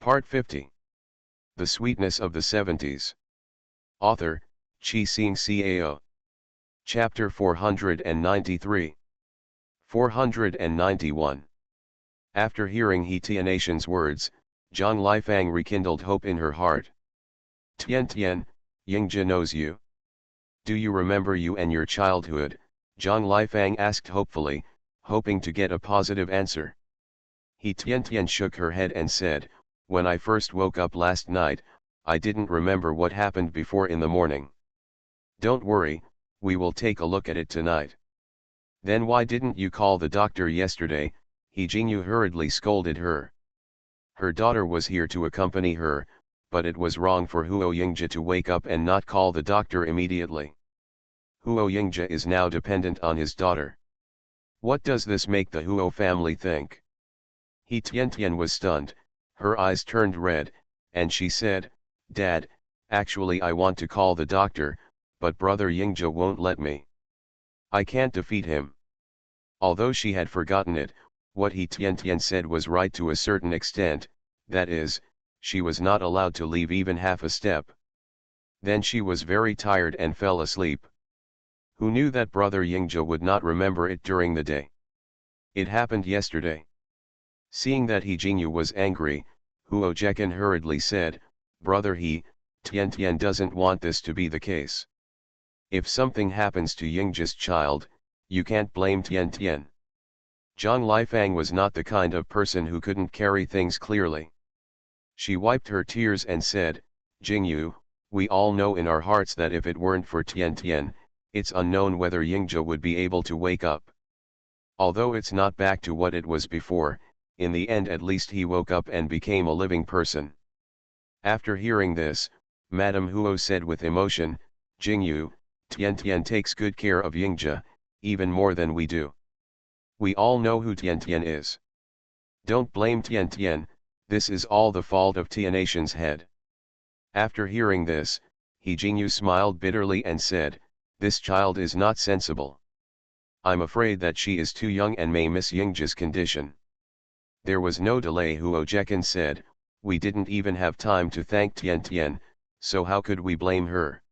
Part 50. The Sweetness of the Seventies. Author, Chi Sing Cao. Chapter 493. 491. After hearing He Tianatian's words, Zhang Lifang rekindled hope in her heart. Tian Tian, Yingzhi knows you. Do you remember you and your childhood? Zhang Lifang asked hopefully, hoping to get a positive answer. He Tian Tian shook her head and said, when I first woke up last night, I didn't remember what happened before in the morning. Don't worry, we will take a look at it tonight. Then why didn't you call the doctor yesterday? He Jingyu hurriedly scolded her. Her daughter was here to accompany her, but it was wrong for Huo Yingzhi to wake up and not call the doctor immediately. Huo Yingzhi is now dependent on his daughter. What does this make the Huo family think? He Tiantian was stunned, her eyes turned red, and she said, Dad, actually I want to call the doctor, but brother Yingzhi won't let me. I can't defeat him. Although she had forgotten it, what He Tiantian said was right to a certain extent, that is, she was not allowed to leave even half a step. Then she was very tired and fell asleep. Who knew that brother Yingzhi would not remember it during the day? It happened yesterday. Seeing that He Jingyu was angry, Huo Jekan hurriedly said, Brother He Tiantian doesn't want this to be the case. If something happens to Yingzhi's child, you can't blame Tiantian. Zhang Lifang was not the kind of person who couldn't carry things clearly. She wiped her tears and said, Jingyu, we all know in our hearts that if it weren't for Tiantian, it's unknown whether Yingzhi would be able to wake up. Although it's not back to what it was before, in the end at least he woke up and became a living person. After hearing this, Madame Huo said with emotion, Jingyu, Tiantian takes good care of Yingzhi, even more than we do. We all know who Tiantian is. Don't blame Tiantian, this is all the fault of Tianatian's head. After hearing this, He Jingyu smiled bitterly and said, this child is not sensible. I'm afraid that she is too young and may miss Yingzhi's condition. There was no delay. Huo Jekan said, we didn't even have time to thank Tiantian, so how could we blame her?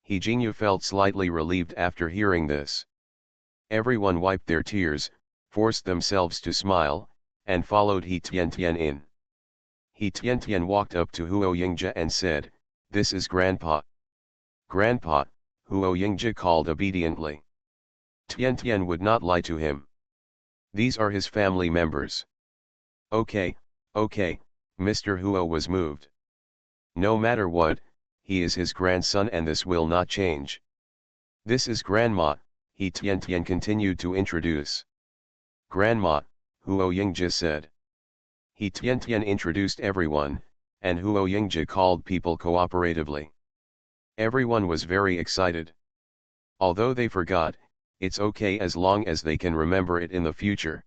He Jingyu felt slightly relieved after hearing this. Everyone wiped their tears, forced themselves to smile, and followed He Tiantian in. He Tiantian walked up to Huo Yingzhi and said, this is Grandpa. Grandpa, Huo Yingzhi called obediently. Tiantian would not lie to him. These are his family members. Okay, Mr. Huo was moved. No matter what, he is his grandson and this will not change. This is Grandma, He Tiantian continued to introduce. Grandma, Huo Yingzhi said. He Tiantian introduced everyone, and Huo Yingzhi called people cooperatively. Everyone was very excited. Although they forgot, it's okay as long as they can remember it in the future.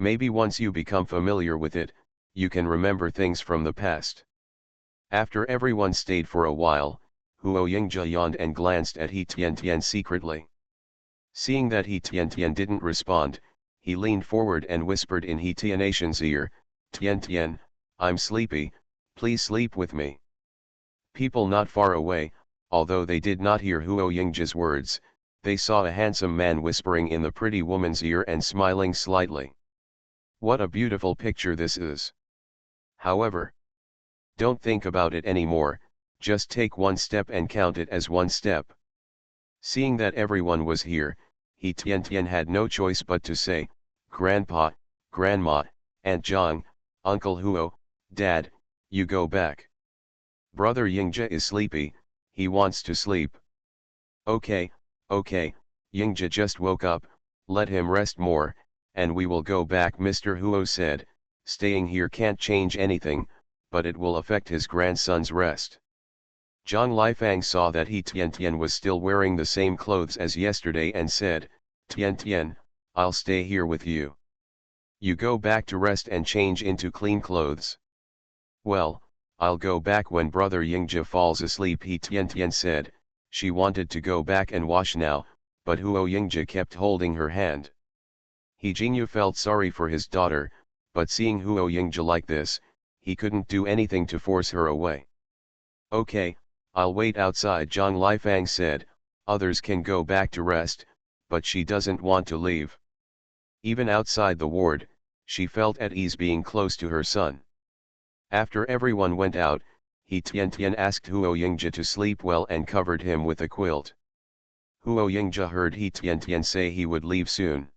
Maybe once you become familiar with it, you can remember things from the past. After everyone stayed for a while, Huo Yingzhi yawned and glanced at He Tiantian secretly. Seeing that He Tiantian didn't respond, he leaned forward and whispered in He Tianatian's ear, Tiantian, I'm sleepy, please sleep with me. People not far away, although they did not hear Huo Yingzhi's words, they saw a handsome man whispering in the pretty woman's ear and smiling slightly. What a beautiful picture this is. However, don't think about it anymore, just take one step and count it as one step. Seeing that everyone was here, He Tiantian had no choice but to say, Grandpa, Grandma, Aunt Zhang, Uncle Huo, Dad, you go back. Brother Yingzhi is sleepy, he wants to sleep. Okay, Yingzhi just woke up, let him rest more, and we will go back. Mr. Huo said, staying here can't change anything, but it will affect his grandson's rest. Zhang Lifang saw that He Tiantian was still wearing the same clothes as yesterday and said, Tiantian, I'll stay here with you. You go back to rest and change into clean clothes. Well, I'll go back when brother Yingzhi falls asleep. He Tiantian said. She wanted to go back and wash now, but Huo Yingzhi kept holding her hand. He Jingyu felt sorry for his daughter, but seeing Huo Yingzhi like this, he couldn't do anything to force her away. Okay, I'll wait outside, Zhang Lifang said. Others can go back to rest, but she doesn't want to leave. Even outside the ward, she felt at ease being close to her son. After everyone went out, He Tiantian asked Huo Yingzhi to sleep well and covered him with a quilt. Huo Yingzhi heard He Tiantian say he would leave soon.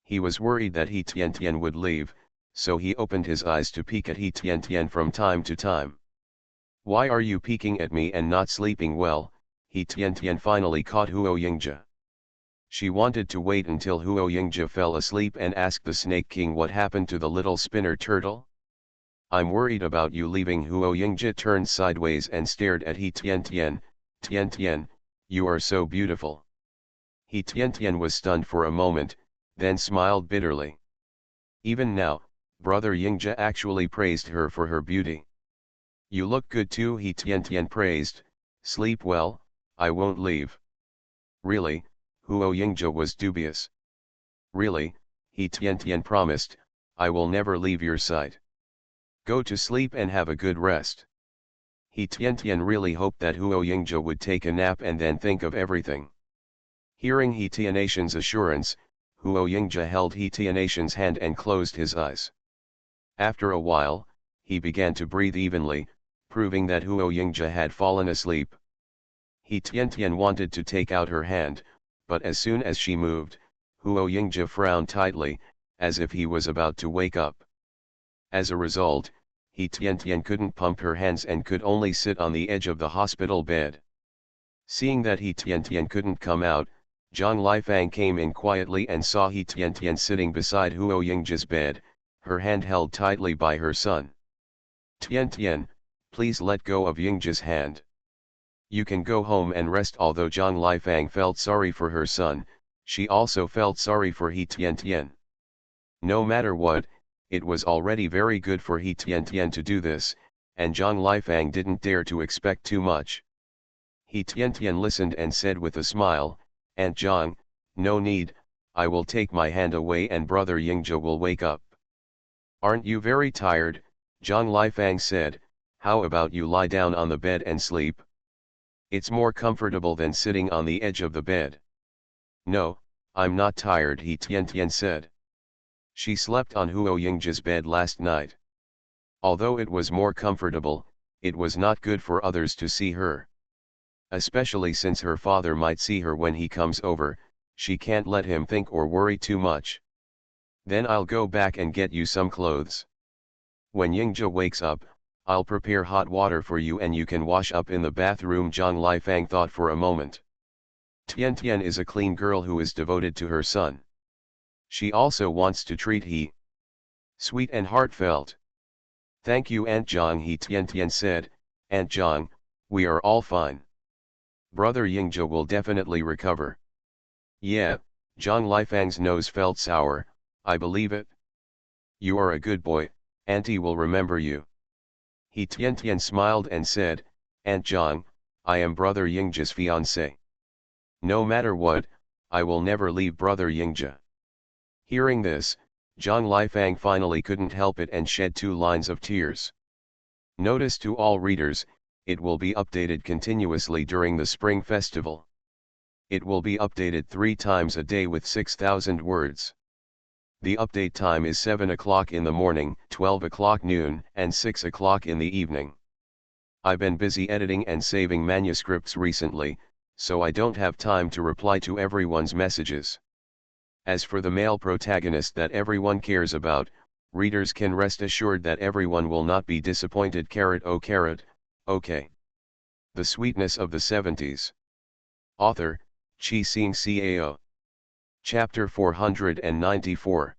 He was worried that He Tiantian would leave, so he opened his eyes to peek at He Tiantian from time to time. Why are you peeking at me and not sleeping well? He Tiantian finally caught Huo Yingzhi. She wanted to wait until Huo Yingzhi fell asleep and ask the Snake King what happened to the little spinner turtle. I'm worried about you leaving. Huo Yingzhi turned sideways and stared at He Tiantian. Tiantian, you are so beautiful. He Tiantian was stunned for a moment, then smiled bitterly. Even now, brother Yingzhi actually praised her for her beauty. You look good too, He Tiantian praised. Sleep well, I won't leave. Really? Huo Yingzhi was dubious. Really, He Tiantian promised, I will never leave your side. Go to sleep and have a good rest. He Tiantian really hoped that Huo Yingzhi would take a nap and then think of everything. Hearing He Tianatian's assurance, Huo Yingzhi held He Tianatian's hand and closed his eyes. After a while, he began to breathe evenly, proving that Huo Yingzhi had fallen asleep. He Tiantian wanted to take out her hand, but as soon as she moved, Huo Yingzhi frowned tightly, as if he was about to wake up. As a result, He Tiantian couldn't pump her hands and could only sit on the edge of the hospital bed. Seeing that He Tiantian couldn't come out, Zhang Lifang came in quietly and saw He Tiantian sitting beside Huo Yingzhi's bed, her hand held tightly by her son. Tiantian, please let go of Yingzhi's hand. You can go home and rest. Although Zhang Lifang felt sorry for her son, she also felt sorry for He Tiantian. No matter what, it was already very good for He Tiantian to do this, and Zhang Lifang didn't dare to expect too much. He Tiantian listened and said with a smile, Aunt Zhang, no need, I will take my hand away and brother Yingzhi will wake up. Aren't you very tired? Zhang Lifang said, how about you lie down on the bed and sleep? It's more comfortable than sitting on the edge of the bed. No, I'm not tired, He Tiantian said. She slept on Huo Yingzhi's bed last night. Although it was more comfortable, it was not good for others to see her. Especially since her father might see her when he comes over, she can't let him think or worry too much. Then I'll go back and get you some clothes. When Yingzhi wakes up, I'll prepare hot water for you and you can wash up in the bathroom. Zhang Lifang thought for a moment. Tiantian is a clean girl who is devoted to her son. She also wants to treat He sweet and heartfelt. Thank you, Aunt Zhang, He Tiantian said. Aunt Zhang, we are all fine. Brother Yingzhi will definitely recover. Yeah, Zhang Lifang's nose felt sour, I believe it. You are a good boy, Auntie will remember you. He Tiantian smiled and said, Aunt Zhang, I am brother Yingzhi's fiancé. No matter what, I will never leave brother Yingzhi. Hearing this, Zhang Lifang finally couldn't help it and shed 2 lines of tears. Notice to all readers, it will be updated continuously during the Spring Festival. It will be updated 3 times a day with 6,000 words. The update time is 7 o'clock in the morning, 12 o'clock noon, and 6 o'clock in the evening. I've been busy editing and saving manuscripts recently, so I don't have time to reply to everyone's messages. As for the male protagonist that everyone cares about, readers can rest assured that everyone will not be disappointed. Okay. The Sweetness of the 70s. Author, Chi Sing Cao. Chapter 494.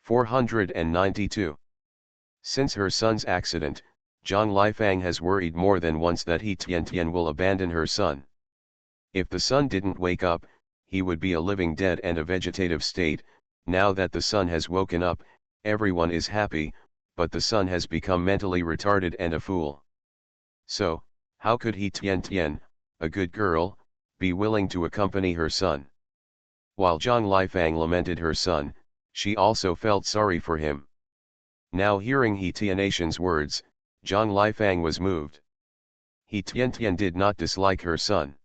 492. Since her son's accident, Zhang Lifang has worried more than once that He Tiantian will abandon her son. If the son didn't wake up, he would be a living dead and a vegetative state. Now that the son has woken up, everyone is happy, but the son has become mentally retarded and a fool. So, how could He Tiantian, a good girl, be willing to accompany her son? While Zhang Lifang lamented her son, she also felt sorry for him. Now hearing He Tianatian's words, Zhang Lifang was moved. He Tiantian did not dislike her son.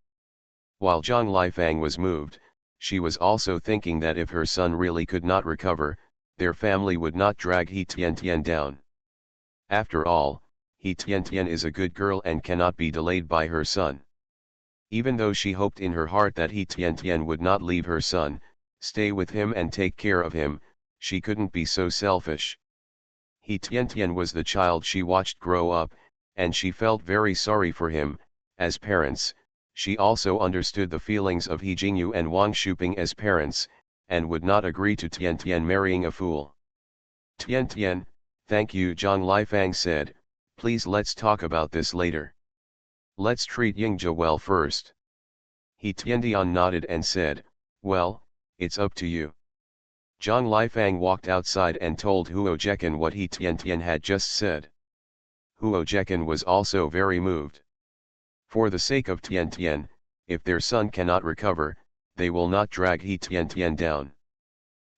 While Zhang Lifang was moved, she was also thinking that if her son really could not recover, their family would not drag He Tiantian down. After all, He Tiantian is a good girl and cannot be delayed by her son. Even though she hoped in her heart that He Tiantian would not leave her son, stay with him and take care of him, she couldn't be so selfish. He Tiantian was the child she watched grow up, and she felt very sorry for him. As parents, she also understood the feelings of He Jingyu and Wang Shuping as parents, and would not agree to Tiantian marrying a fool. Tiantian, thank you, Zhang Lifang said, please let's talk about this later. Let's treat Yingjia well first. He Tiantian nodded and said, well, it's up to you. Zhang Lifang walked outside and told Huo Jekan what He Tiantian had just said. Huo Jekan was also very moved. For the sake of Tiantian, if their son cannot recover, they will not drag He Tiantian down.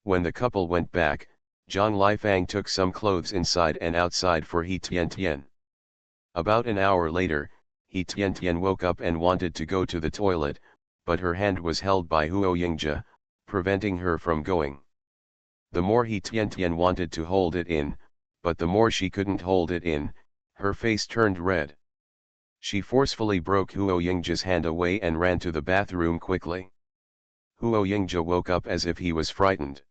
When the couple went back, Zhang Lifang took some clothes inside and outside for He Tiantian. About an hour later, He Tiantian woke up and wanted to go to the toilet, but her hand was held by Huo Yingjia, preventing her from going. The more He Tiantian wanted to hold it in, but the more she couldn't hold it in, her face turned red. She forcefully broke Huo Yingjia's hand away and ran to the bathroom quickly. Huo Yingjia woke up as if he was frightened.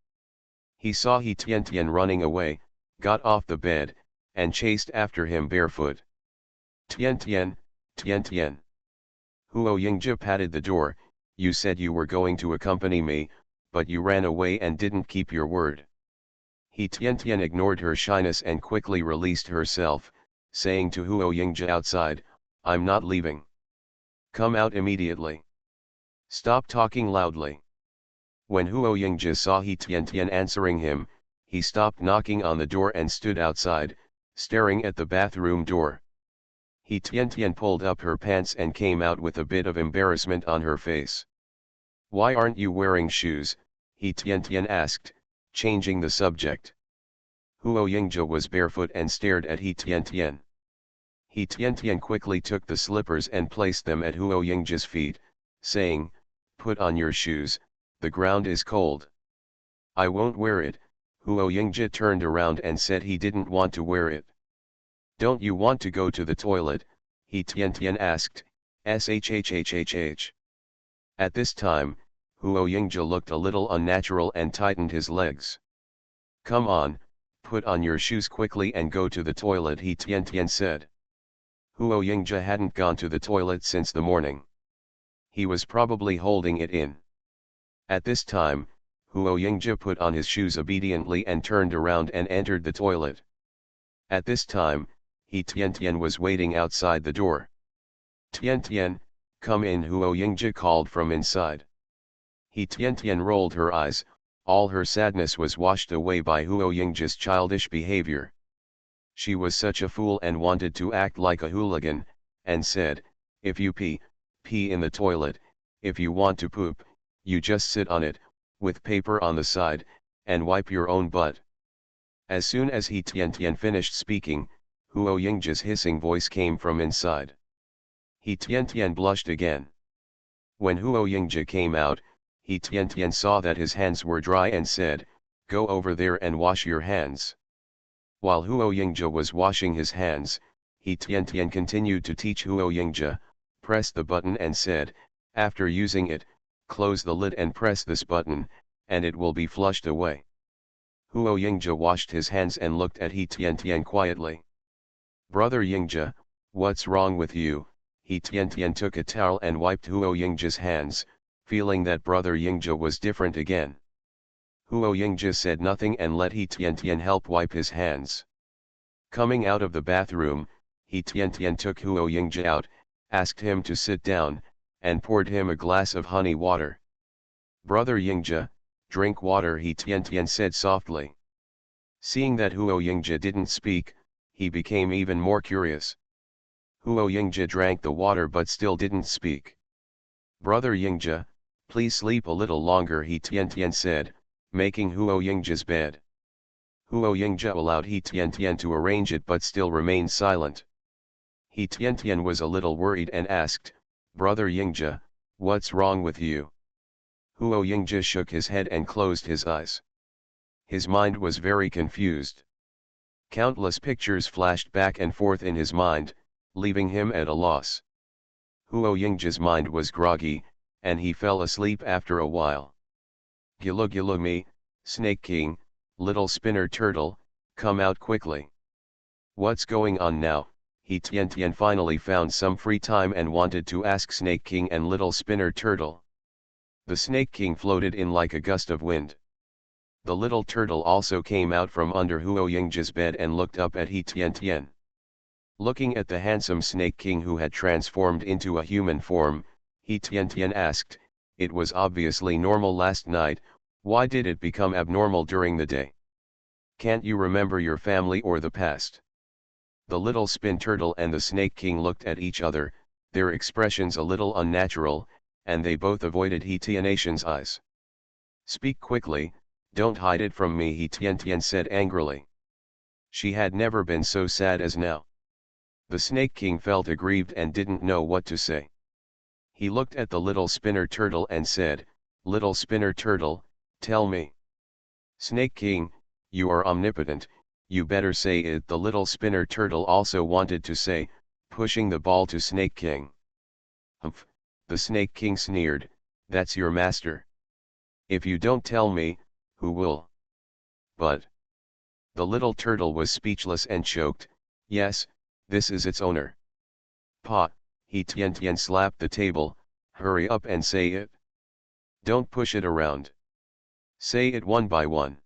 He saw He Tiantian running away, got off the bed, and chased after him barefoot. Tiantian, Tiantian. Huo Yingjia patted the door, you said you were going to accompany me, but you ran away and didn't keep your word. He Tiantian ignored her shyness and quickly released herself, saying to Huo Yingjia outside, I'm not leaving. Come out immediately. Stop talking loudly. When Huo Yingjia saw He Tiantian answering him, he stopped knocking on the door and stood outside, staring at the bathroom door. He Tiantian pulled up her pants and came out with a bit of embarrassment on her face. Why aren't you wearing shoes? He Tiantian asked, changing the subject. Huo Yingjia was barefoot and stared at He Tiantian. He Tiantian quickly took the slippers and placed them at Huo Yingjia's feet, saying, put on your shoes, the ground is cold. I won't wear it. Huo Yingjia turned around and said he didn't want to wear it. Don't you want to go to the toilet? He Tiantian asked, shhhhhh. At this time, Huo Yingjia looked a little unnatural and tightened his legs. Come on, put on your shoes quickly and go to the toilet, He Tiantian said. Huo Yingjia hadn't gone to the toilet since the morning. He was probably holding it in. At this time, Huo Yingjia put on his shoes obediently and turned around and entered the toilet. At this time, He Tiantian was waiting outside the door. Tiantian, come in, Huo Yingjia called from inside. He Tiantian rolled her eyes, all her sadness was washed away by Huo Yingjia's childish behavior. She was such a fool and wanted to act like a hooligan, and said, if you pee in the toilet, if you want to poop, you just sit on it, with paper on the side, and wipe your own butt. As soon as He Tiantian finished speaking, Huo Yingjia's hissing voice came from inside. He Tiantian blushed again. When Huo Yingjia came out, He Tiantian saw that his hands were dry and said, go over there and wash your hands. While Huo Yingjia was washing his hands, He Tiantian continued to teach Huo Yingjia, press the button and said, after using it, close the lid and press this button, and it will be flushed away. Huo Yingjia washed his hands and looked at He Tiantian quietly. Brother Yingjia, what's wrong with you? He Tiantian took a towel and wiped Huo Yingjia's hands, feeling that brother Yingjia was different again. Huo Yingjia said nothing and let He Tiantian help wipe his hands. Coming out of the bathroom, He Tiantian took Huo Yingjia out, asked him to sit down, and poured him a glass of honey water. Brother Yingjia, drink water, He Tiantian said softly. Seeing that Huo Yingjia didn't speak, he became even more curious. Huo Yingjia drank the water but still didn't speak. Brother Yingjia, please sleep a little longer, He Tiantian said, making Huo Yingjia's bed. Huo Yingzhe allowed He Tiantian to arrange it but still remained silent. He Tiantian was a little worried and asked, "Brother Yingzhe, what's wrong with you?" Huo Yingzhe shook his head and closed his eyes. His mind was very confused. Countless pictures flashed back and forth in his mind, leaving him at a loss. Huo Yingzhe's mind was groggy, and he fell asleep after a while. "Gilu gilu me, Snake King, little spinner turtle, come out quickly. What's going on now?" He Tiantian finally found some free time and wanted to ask Snake King and little spinner turtle. The Snake King floated in like a gust of wind. The little turtle also came out from under Huo Yingzhe's bed and looked up at He Tiantian. Looking at the handsome Snake King who had transformed into a human form, He Tiantian asked, "It was obviously normal last night, why did it become abnormal during the day? Can't you remember your family or the past?" The little spin turtle and the Snake King looked at each other, their expressions a little unnatural, and they both avoided He Tiantian's eyes. "Speak quickly, don't hide it from me," He Tiantian said angrily. She had never been so sad as now. The Snake King felt aggrieved and didn't know what to say. He looked at the little spinner turtle and said, "Little spinner turtle, tell me." "Snake King, you are omnipotent, you better say it," the little spinner turtle also wanted to say, pushing the ball to Snake King. "Humph," the Snake King sneered, "that's your master. If you don't tell me, who will?" "But..." The little turtle was speechless and choked, "Yes, this is its owner." "Pa," He Tiantian slapped the table, "hurry up and say it. Don't push it around. Say it one by one.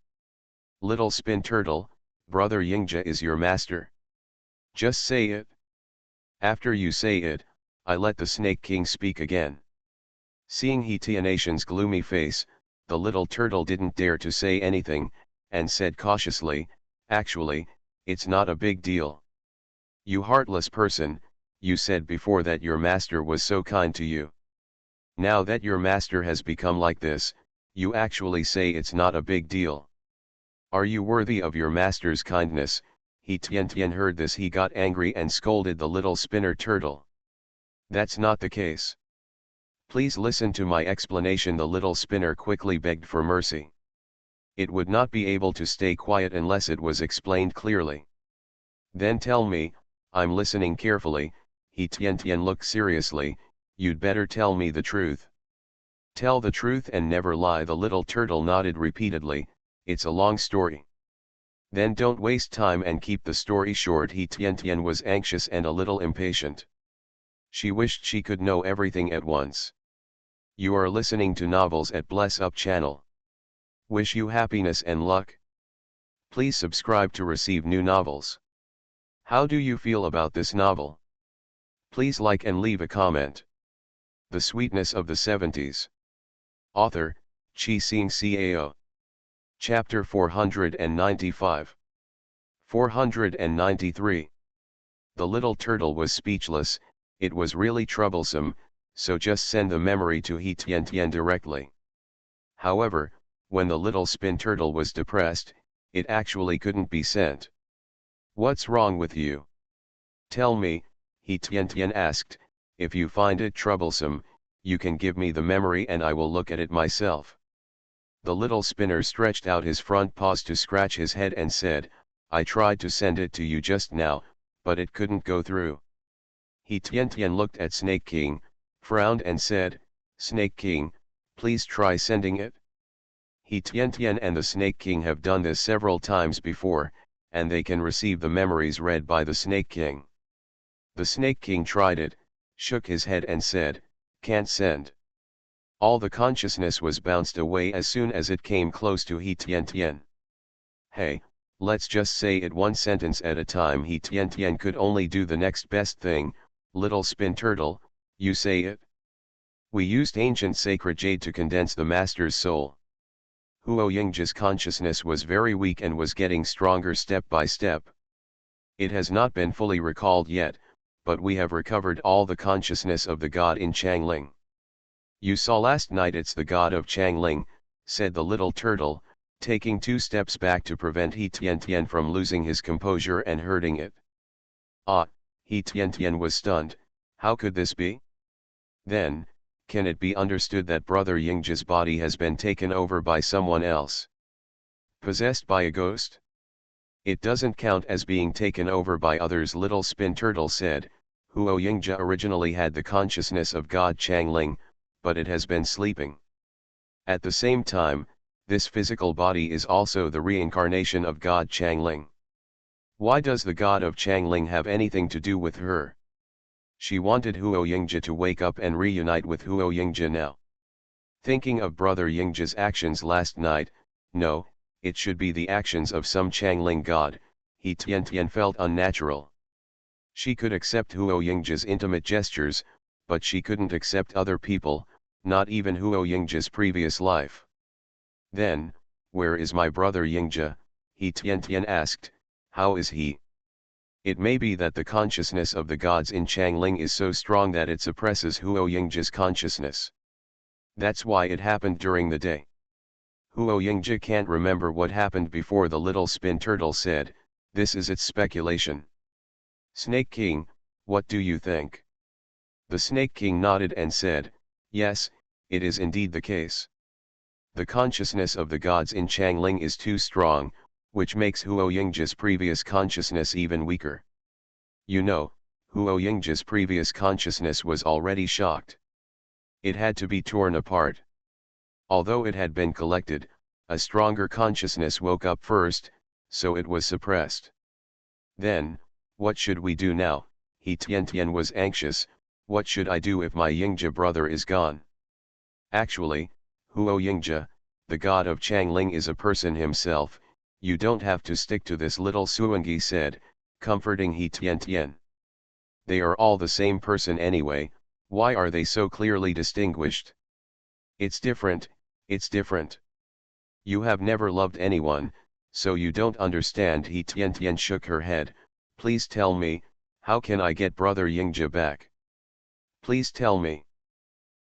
Little spin turtle, brother Yingzhe is your master. Just say it. After you say it, I let the Snake King speak again." Seeing He Tiantian's gloomy face, the little turtle didn't dare to say anything, and said cautiously, "Actually, it's not a big deal. You heartless person, you said before that your master was so kind to you. Now that your master has become like this, you actually say it's not a big deal. Are you worthy of your master's kindness?" He Tiantian heard this, he got angry and scolded the little spinner turtle. "That's not the case. Please listen to my explanation," the little spinner quickly begged for mercy. It would not be able to stay quiet unless it was explained clearly. "Then tell me, I'm listening carefully." He Tiantian looked seriously, "You'd better tell me the truth." "Tell the truth and never lie," the little turtle nodded repeatedly, "it's a long story." "Then don't waste time and keep the story short." He Tiantian was anxious and a little impatient. She wished she could know everything at once. You are listening to Novels at Bless Up channel. Wish you happiness and luck. Please subscribe to receive new novels. How do you feel about this novel? Please like and leave a comment. The Sweetness of the Seventies. Author, Chi Sing Cao. Chapter 495. 493. The little turtle was speechless. It was really troublesome, so just send the memory to He Tiantian directly. However, when the little spin turtle was depressed, it actually couldn't be sent. "What's wrong with you? Tell me," He Tiantian asked. "If you find it troublesome, you can give me the memory and I will look at it myself." The little spinner stretched out his front paws to scratch his head and said, "I tried to send it to you just now, but it couldn't go through." He Tiantian looked at Snake King, frowned and said, "Snake King, please try sending it." He Tiantian and the Snake King have done this several times before, and they can receive the memories read by the Snake King. The Snake King tried it, shook his head and said, "Can't send." All the consciousness was bounced away as soon as it came close to He Tiantian. "Hey, let's just say it one sentence at a time." He Tiantian could only do the next best thing. "Little spin turtle, you say it." "We used ancient sacred jade to condense the master's soul." Huo Yingzhe's consciousness was very weak and was getting stronger step by step. "It has not been fully recalled yet, but we have recovered all the consciousness of the god in Changling." "You saw last night it's the god of Changling," said the little turtle, taking 2 steps back to prevent He Tian from losing his composure and hurting it. Ah, He Tian was stunned. How could this be? Then, can it be understood that Brother Yingji's body has been taken over by someone else? Possessed by a ghost? It doesn't count as being taken over by others, Little Spin Turtle said. Huo Yingji originally had the consciousness of God Changling, but it has been sleeping. At the same time, this physical body is also the reincarnation of God Changling. Why does the God of Changling have anything to do with her? She wanted Huo Yingji to wake up and reunite with Huo Yingji now. Thinking of Brother Yingji's actions last night, no, it should be the actions of some Changling god, He Tian felt unnatural. She could accept Huo Yingji's intimate gestures, but she couldn't accept other people, not even Huo Yingji's previous life. Then, where is my brother Yingji? He Tian asked. How is he? It may be that the consciousness of the gods in Changling is so strong that it suppresses Huo Yingji's consciousness. That's why it happened during the day. Huo Yingji can't remember what happened before, the Little Spin Turtle said. This is its speculation. Snake King, what do you think? The Snake King nodded and said, yes, it is indeed the case. The consciousness of the gods in Changling is too strong, which makes Huo Yingji's previous consciousness even weaker. You know, Huo Yingji's previous consciousness was already shocked. It had to be torn apart. Although it had been collected, a stronger consciousness woke up first, so it was suppressed. Then, what should we do now? He Tian was anxious. What should I do if my Yingji brother is gone? Actually, Huo Yingji, the god of Changling, is a person himself. You don't have to stick to this, Little Suangi said, comforting He Tian. They are all the same person anyway, why are they so clearly distinguished? It's different, it's different. You have never loved anyone, so you don't understand. He Tian shook her head. Please tell me, how can I get brother Yingji back? Please tell me.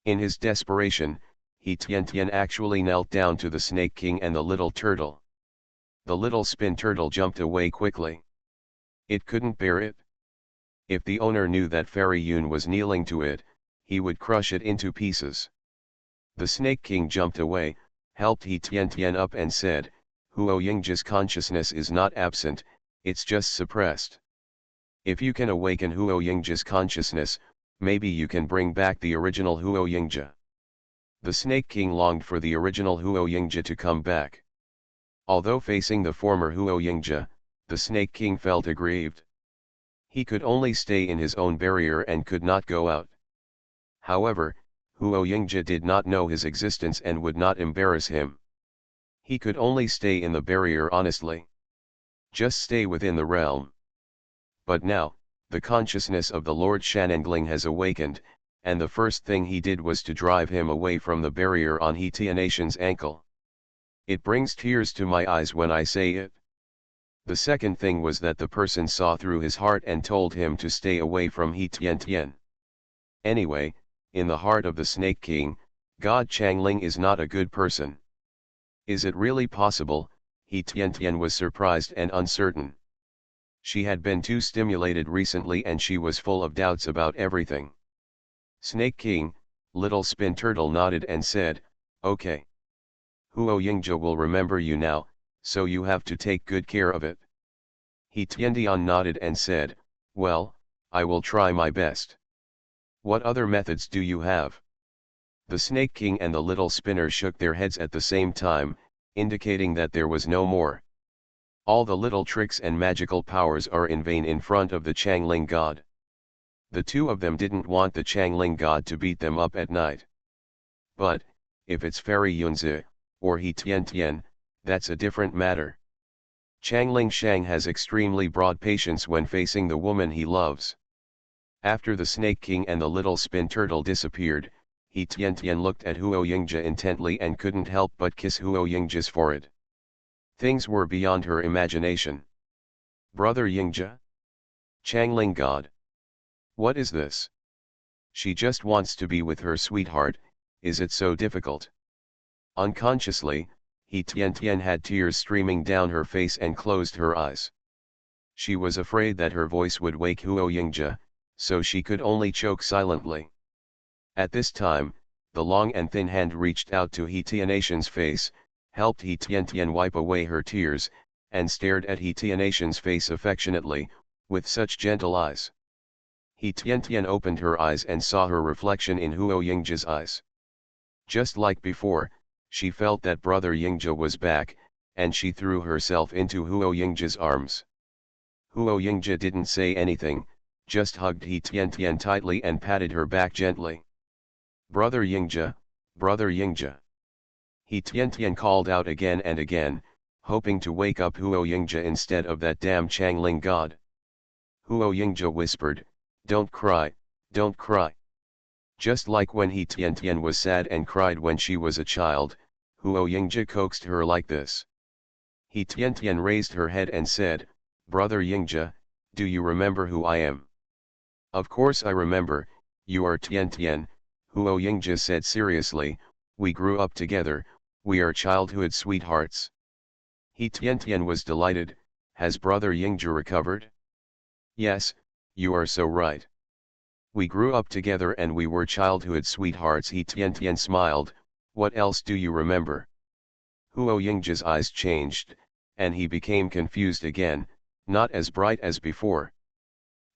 In his desperation, He Tian actually knelt down to the Snake King and the little turtle. The Little Spin Turtle jumped away quickly. It couldn't bear it. If the owner knew that Fairy Yun was kneeling to it, he would crush it into pieces. The Snake King jumped away, helped He Tian up and said, Huo Yingji's consciousness is not absent, it's just suppressed. If you can awaken Huo Yingji's consciousness, maybe you can bring back the original Huo Yingji. The Snake King longed for the original Huo Yingji to come back. Although facing the former Huo Yingji, the Snake King felt aggrieved. He could only stay in his own barrier and could not go out. However, Huo Yingji did not know his existence and would not embarrass him. He could only stay in the barrier honestly. Just stay within the realm. But now, the consciousness of the Lord Shanangling has awakened, and the first thing he did was to drive him away from the barrier on He Tian's ankle. It brings tears to my eyes when I say it. The second thing was that the person saw through his heart and told him to stay away from He Tian. Anyway, in the heart of the Snake King, God Changling is not a good person. Is it really possible? He Tian was surprised and uncertain. She had been too stimulated recently and she was full of doubts about everything. Snake King, Little Spin Turtle nodded and said, okay. Huo Yingji will remember you now, so you have to take good care of it. He Tian nodded and said, well, I will try my best. What other methods do you have? The Snake King and the Little Spinner shook their heads at the same time, indicating that there was no more. All the little tricks and magical powers are in vain in front of the Changling god. The two of them didn't want the Changling god to beat them up at night. But, if it's Fairy Yunzi, or He Tian, that's a different matter. Changling Shang has extremely broad patience when facing the woman he loves. After the Snake King and the Little Spin Turtle disappeared, He Tian looked at Huo Yingji intently and couldn't help but kiss Huo Yingji's forehead. Things were beyond her imagination. Brother Yingji? Changling God? What is this? She just wants to be with her sweetheart, is it so difficult? Unconsciously, He Tian Tian had tears streaming down her face and closed her eyes. She was afraid that her voice would wake Huo Yingzhe, so she could only choke silently. At this time, the long and thin hand reached out to He Tianatian's face, helped He Tian Tian wipe away her tears, and stared at He Tianatian's face affectionately, with such gentle eyes. He Tian Tian opened her eyes and saw her reflection in Huo Yingzhe's eyes. Just like before, she felt that brother Yingzhe was back, and she threw herself into Huo Yingzhe's arms. Huo Yingzhe didn't say anything, just hugged He Tian Tian tightly and patted her back gently. Brother Yingzhe, brother Yingzhe. He Tian Tian called out again and again, hoping to wake up Huo Yingzhe instead of that damn Changling god. Huo Yingzhe whispered, "Don't cry, don't cry." Just like when He Tian Tian was sad and cried when she was a child, Huo Yingzhe coaxed her like this. He Tian Tian raised her head and said, "Brother Yingzhe, do you remember who I am?" "Of course I remember, you are Tian Tian," Huo Yingzhe said seriously, "we grew up together, we are childhood sweethearts." He Tian Tian was delighted, "Has brother Yingzhe recovered?" "Yes, you are so right. We grew up together and we were childhood sweethearts." He Tian Tian smiled, "What else do you remember?" Huo Yingzhe's eyes changed, and he became confused again, not as bright as before.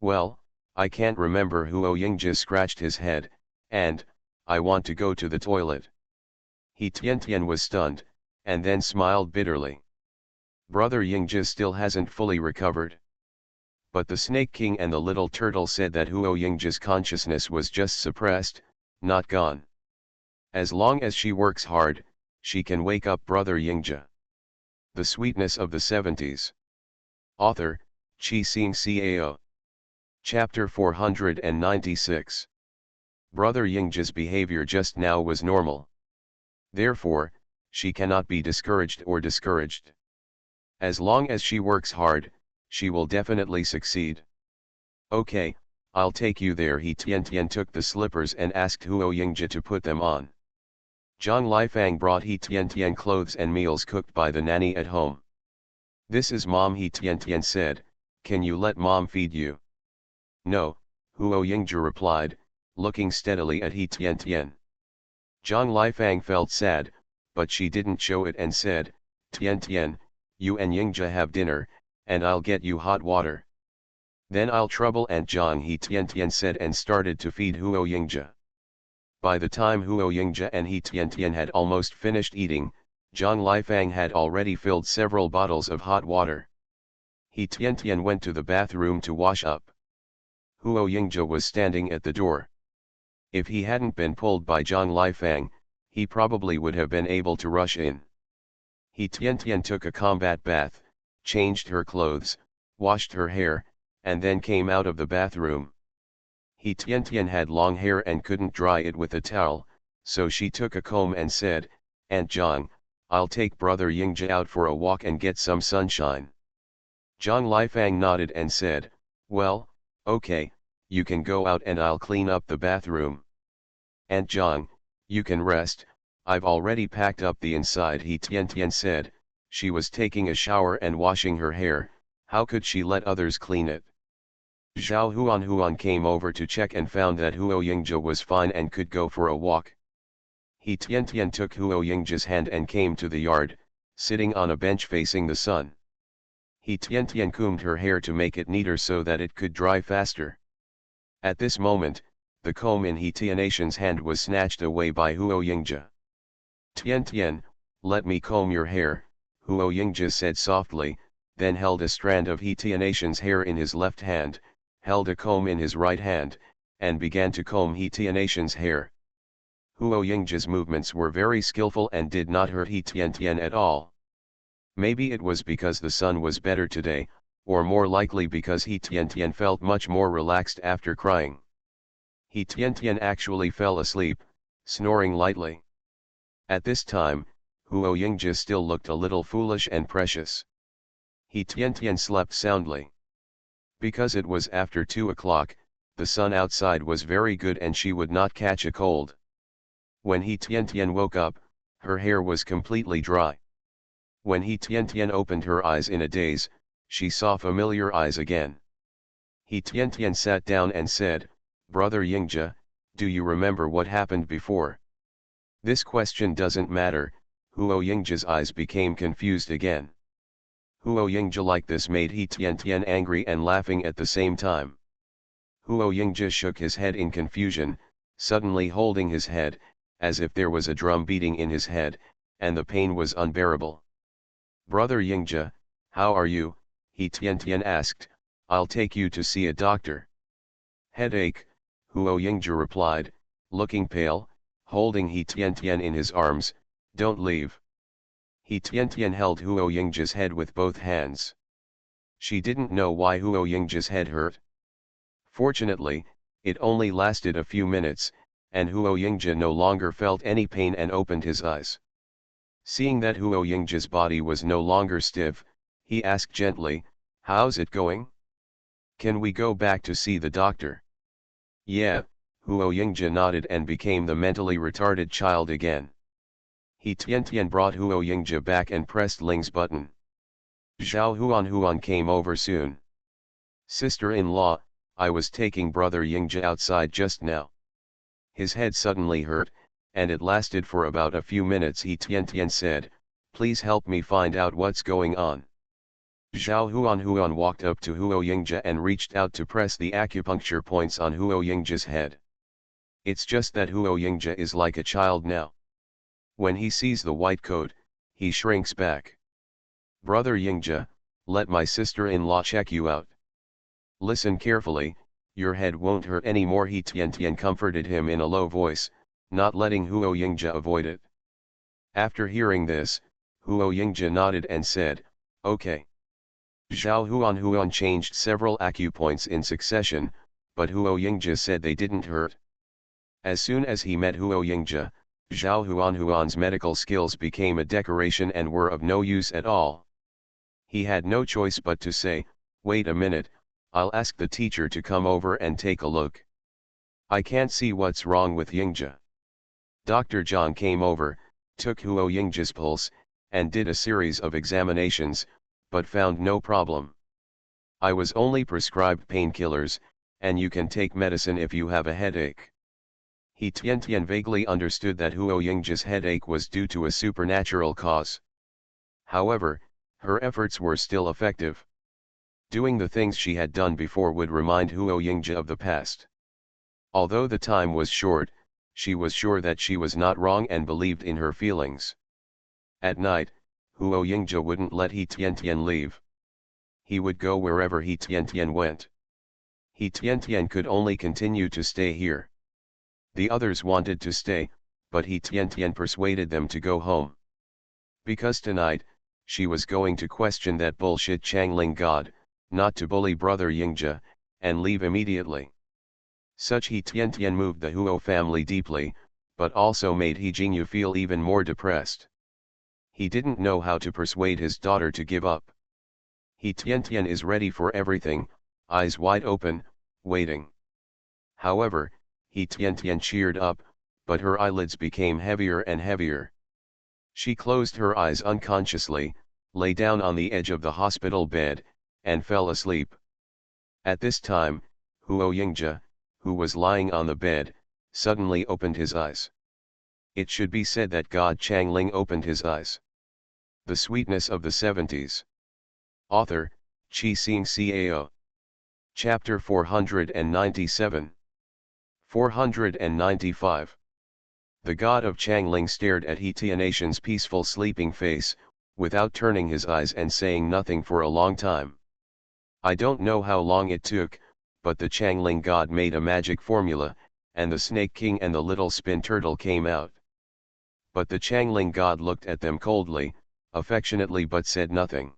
"Well, I can't remember." Huo Yingzhe scratched his head, and, "I want to go to the toilet." He Tian Tian was stunned, and then smiled bitterly. Brother Yingzhe still hasn't fully recovered. But the Snake King and the little turtle said that Huo Yingzhe's consciousness was just suppressed, not gone. As long as she works hard, she can wake up brother Yingzhe. The Sweetness of the 70s. Author, Chi Xing Cao. Chapter 496. Brother Yingzhe's behavior just now was normal. Therefore, she cannot be discouraged or discouraged. As long as she works hard, she will definitely succeed. "Okay, I'll take you there." He Tian Tian took the slippers and asked Huo Yingzhe to put them on. Zhang Lifang brought He Tian Tian clothes and meals cooked by the nanny at home. "This is mom," He Tian Tian said, "can you let mom feed you?" "No," Huo Yingzhe replied, looking steadily at He Tian Tian. Zhang Lifang felt sad, but she didn't show it and said, "Tian Tian, you and Yingzhe have dinner, and I'll get you hot water. Then I'll trouble Aunt Zhang," He Tian Tian said and started to feed Huo Yingzhe. By the time Huo Yingzhe and He Tian Tian had almost finished eating, Zhang Lifang had already filled several bottles of hot water. He Tian Tian went to the bathroom to wash up. Huo Yingzhe was standing at the door. If he hadn't been pulled by Zhang Lifang, he probably would have been able to rush in. He Tian Tian took a combat bath, changed her clothes, washed her hair, and then came out of the bathroom. He Tian Tian had long hair and couldn't dry it with a towel, so she took a comb and said, "Aunt Zhang, I'll take brother Yingzhe out for a walk and get some sunshine." Zhang Lifang nodded and said, "Well, okay, you can go out and I'll clean up the bathroom. Aunt Zhang, you can rest, I've already packed up the inside." He Tian Tian said, she was taking a shower and washing her hair, how could she let others clean it? Zhao Huan came over to check and found that Huo Yingzhe was fine and could go for a walk. He Tian Tian took Huo Yingzhe's hand and came to the yard, sitting on a bench facing the sun. He Tian Tian combed her hair to make it neater so that it could dry faster. At this moment, the comb in He Tianatian's hand was snatched away by Huo Yingzhe. "Tian Tian, let me comb your hair," Huo Yingzhe said softly, then held a strand of He Tianatian's hair in his left hand, held a comb in his right hand, and began to comb He Tianatian's hair. Huo Yingzhe's movements were very skillful and did not hurt He Tian Tian at all. Maybe it was because the sun was better today, or more likely because He Tian Tian felt much more relaxed after crying. He Tian Tian actually fell asleep, snoring lightly. At this time, Huo Yingzhe still looked a little foolish and precious. He Tian Tian slept soundly. Because it was after 2 o'clock, the sun outside was very good and she would not catch a cold. When He Tian Tian woke up, her hair was completely dry. When He Tian Tian opened her eyes in a daze, she saw familiar eyes again. He Tian Tian sat down and said, "Brother Yingzhe, do you remember what happened before?" "This question doesn't matter." Huo Yingzhe's eyes became confused again. Huo Yingzhe like this made He Tian Tian angry and laughing at the same time. Huo Yingzhe shook his head in confusion, suddenly holding his head, as if there was a drum beating in his head, and the pain was unbearable. "Brother Yingzhe, how are you?" He Tian Tian asked. "I'll take you to see a doctor." "Headache," Huo Yingzhe replied, looking pale, holding He Tian Tian in his arms. "Don't leave." He Tian Tian held Huo Yingzhe's head with both hands. She didn't know why Huo Yingzhe's head hurt. Fortunately, it only lasted a few minutes, and Huo Yingzhe no longer felt any pain and opened his eyes. Seeing that Huo Yingzhe's body was no longer stiff, he asked gently, "How's it going? Can we go back to see the doctor?" "Yeah," Huo Yingzhe nodded and became the mentally retarded child again. He Tian Tian brought Huo Yingzhe back and pressed Ling's button. Zhao Huan came over soon. "Sister-in-law, I was taking brother Yingzhe outside just now. His head suddenly hurt, and it lasted for about a few minutes." He Tian Tian said, "Please help me find out what's going on." Zhao Huan walked up to Huo Yingzhe and reached out to press the acupuncture points on Huo Yingzhe's head. It's just that Huo Yingzhe is like a child now. When he sees the white coat, he shrinks back. "Brother Yingzhe, let my sister-in-law check you out. Listen carefully, your head won't hurt anymore." He Tian Tian comforted him in a low voice, not letting Huo Yingzhe avoid it. After hearing this, Huo Yingzhe nodded and said, "Okay." Zhao Huan changed several acupoints in succession, but Huo Yingzhe said they didn't hurt. As soon as he met Huo Yingzhe, Zhao Huan's medical skills became a decoration and were of no use at all. He had no choice but to say, "Wait a minute, I'll ask the teacher to come over and take a look. I can't see what's wrong with Yingzhe." Dr. Zhang came over, took Huo Yingzhe's pulse, and did a series of examinations, but found no problem. "I was only prescribed painkillers, and you can take medicine if you have a headache." He Tian Tian vaguely understood that Huo Yingzhe's headache was due to a supernatural cause. However, her efforts were still effective. Doing the things she had done before would remind Huo Yingzhe of the past. Although the time was short, she was sure that she was not wrong and believed in her feelings. At night, Huo Yingzhe wouldn't let He Tian Tian leave. He would go wherever He Tian Tian went. He Tian Tian could only continue to stay here. The others wanted to stay, but He Tian Tian persuaded them to go home. Because tonight, she was going to question that bullshit Changling god, not to bully brother Yingzhe, and leave immediately. Such He Tian Tian moved the Huo family deeply, but also made He Jingyu feel even more depressed. He didn't know how to persuade his daughter to give up. He Tian Tian is ready for everything, eyes wide open, waiting. However, He Tian Tian cheered up, but her eyelids became heavier and heavier. She closed her eyes unconsciously, lay down on the edge of the hospital bed, and fell asleep. At this time, Huo Yingzhe, who was lying on the bed, suddenly opened his eyes. It should be said that God Changling opened his eyes. The Sweetness of the 70s. Author, Chi Xing Cao. Chapter 497. 495. The god of Changling stared at He Tianatian's peaceful sleeping face, without turning his eyes and saying nothing for a long time. I don't know how long it took, but the Changling god made a magic formula, and the Snake King and the little spin turtle came out. But the Changling god looked at them coldly, affectionately, but said nothing.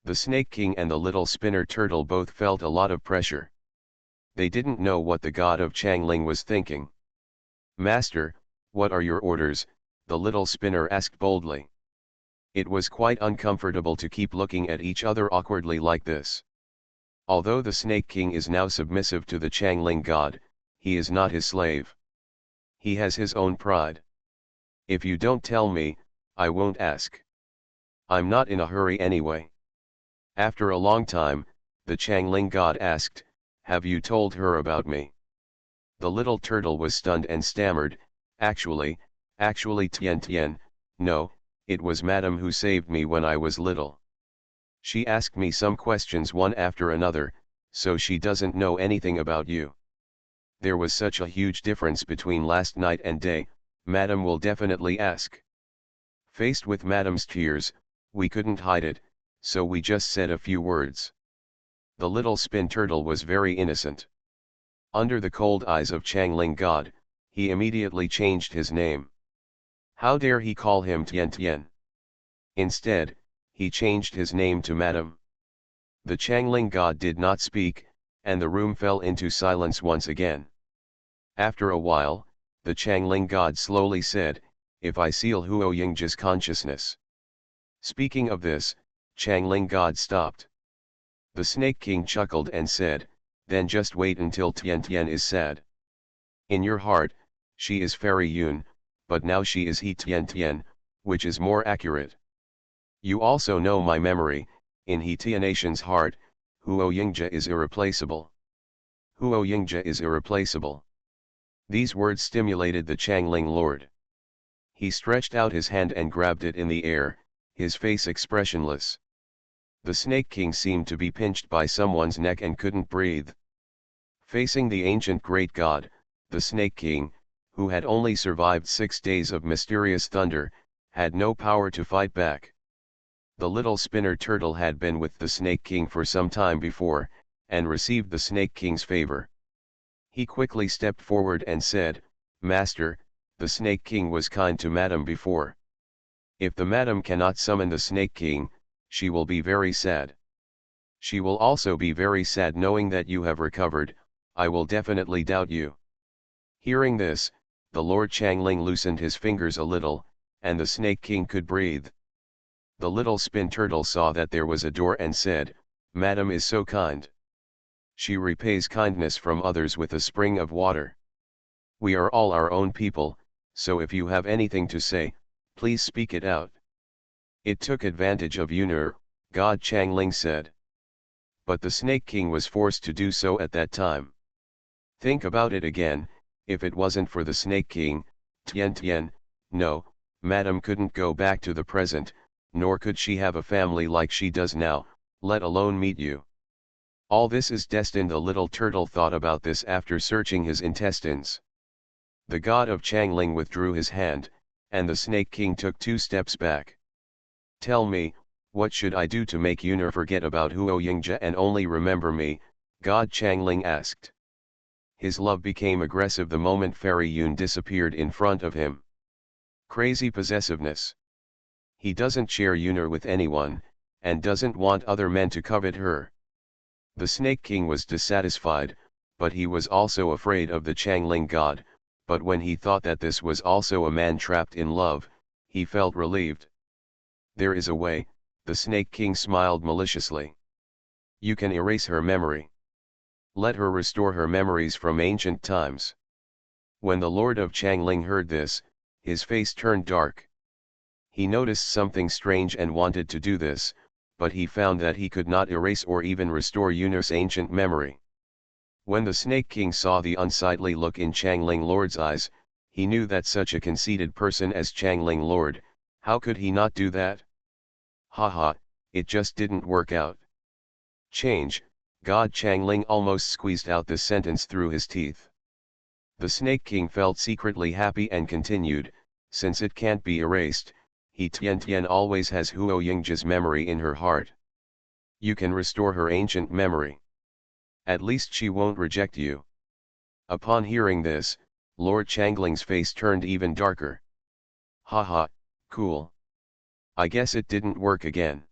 The Snake King and the little spinner turtle both felt a lot of pressure. They didn't know what the god of Changling was thinking. "Master, what are your orders?" the little spinner asked boldly. It was quite uncomfortable to keep looking at each other awkwardly like this. Although the Snake King is now submissive to the Changling god, he is not his slave. He has his own pride. "If you don't tell me, I won't ask. I'm not in a hurry anyway. After a long time, the Changling god asked, have you told her about me? The little turtle was stunned and stammered, actually, Tian Tian, no, it was Madam who saved me when I was little. She asked me some questions one after another, so she doesn't know anything about you. There was such a huge difference between last night and day, Madam will definitely ask. Faced with Madam's tears, we couldn't hide it, so we just said a few words. The little spin turtle was very innocent. Under the cold eyes of Changling God, he immediately changed his name. How dare he call him Tian Tian? Instead, he changed his name to Madam. The Changling God did not speak, and the room fell into silence once again. After a while, the Changling God slowly said, if I seal Huo Yingji's consciousness. Speaking of this, Changling God stopped. The Snake King chuckled and said, then just wait until Tian Tian is sad. In your heart, she is Fairy Yun, but now she is He Tian Tian, which is more accurate. You also know my memory, in He Tianation's heart, Huo Yingji is irreplaceable. Huo Yingji is irreplaceable. These words stimulated the Changling Lord. He stretched out his hand and grabbed it in the air, his face expressionless. The Snake King seemed to be pinched by someone's neck and couldn't breathe. Facing the ancient great god, the Snake King, who had only survived 6 days of mysterious thunder, had no power to fight back. The little spinner turtle had been with the Snake King for some time before, and received the Snake King's favor. He quickly stepped forward and said, Master, the Snake King was kind to Madam before. If the Madam cannot summon the Snake King, she will be very sad. She will also be very sad knowing that you have recovered. I will definitely doubt you. Hearing this, the Lord Changling loosened his fingers a little, and the Snake King could breathe. The little spin turtle saw that there was a door and said, Madam is so kind. She repays kindness from others with a spring of water. We are all our own people, so if you have anything to say, please speak it out. It took advantage of Yunur, God Changling said. But the Snake King was forced to do so at that time. Think about it again, if it wasn't for the Snake King, Tian Tian, no, Madam couldn't go back to the present, nor could she have a family like she does now, let alone meet you. All this is destined. The little turtle thought about this after searching his intestines. The god of Changling withdrew his hand, and the Snake King took 2 steps back. Tell me, what should I do to make Yunur forget about Huo Yingji and only remember me? God Changling asked. His love became aggressive the moment Fairy Yun disappeared in front of him. Crazy possessiveness. He doesn't share Yunur with anyone, and doesn't want other men to covet her. The Snake King was dissatisfied, but he was also afraid of the Changling god, but when he thought that this was also a man trapped in love, he felt relieved. There is a way, the Snake King smiled maliciously. You can erase her memory. Let her restore her memories from ancient times. When the Lord of Changling heard this, his face turned dark. He noticed something strange and wanted to do this, but he found that he could not erase or even restore Yunur's ancient memory. When the Snake King saw the unsightly look in Changling Lord's eyes, he knew that such a conceited person as Changling Lord, how could he not do that? Haha, it just didn't work out. Change, God Changling almost squeezed out the sentence through his teeth. The Snake King felt secretly happy and continued, since it can't be erased, He Tian Tian always has Huo Yingji's memory in her heart. You can restore her ancient memory. At least she won't reject you. Upon hearing this, Lord Changling's face turned even darker. Haha, cool. I guess it didn't work again.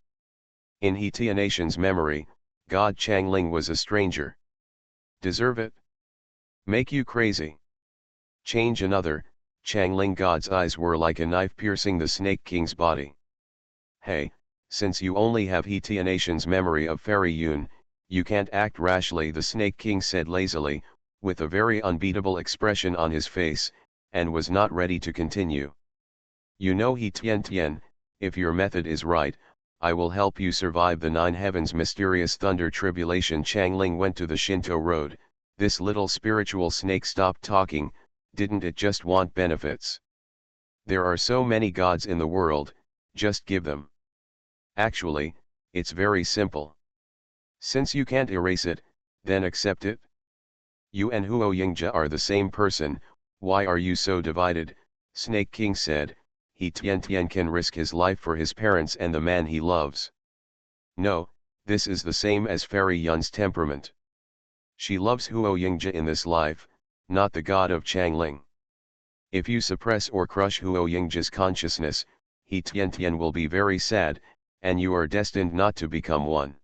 In He Tianation's memory, God Changling was a stranger. Deserve it? Make you crazy. Change another. Changling God's eyes were like a knife piercing the Snake King's body. Hey, since you only have He Tianation's memory of Fairy Yun, you can't act rashly, the Snake King said lazily, with a very unbeatable expression on his face, and was not ready to continue. You know He Tian Tian, if your method is right, I will help you survive the 9 heavens mysterious thunder tribulation. Changling went to the Shinto road. This little spiritual snake stopped talking, didn't it just want benefits? There are so many gods in the world, just give them. Actually, it's very simple. Since you can't erase it, then accept it. You and Huo Yingja are the same person, why are you so divided? Snake King said, He Tian Tian can risk his life for his parents and the man he loves. No, this is the same as Fairy Yun's temperament. She loves Huo Yingja in this life, not the god of Changling. If you suppress or crush Huo Yingja's consciousness, He Tian Tian will be very sad, and you are destined not to become one.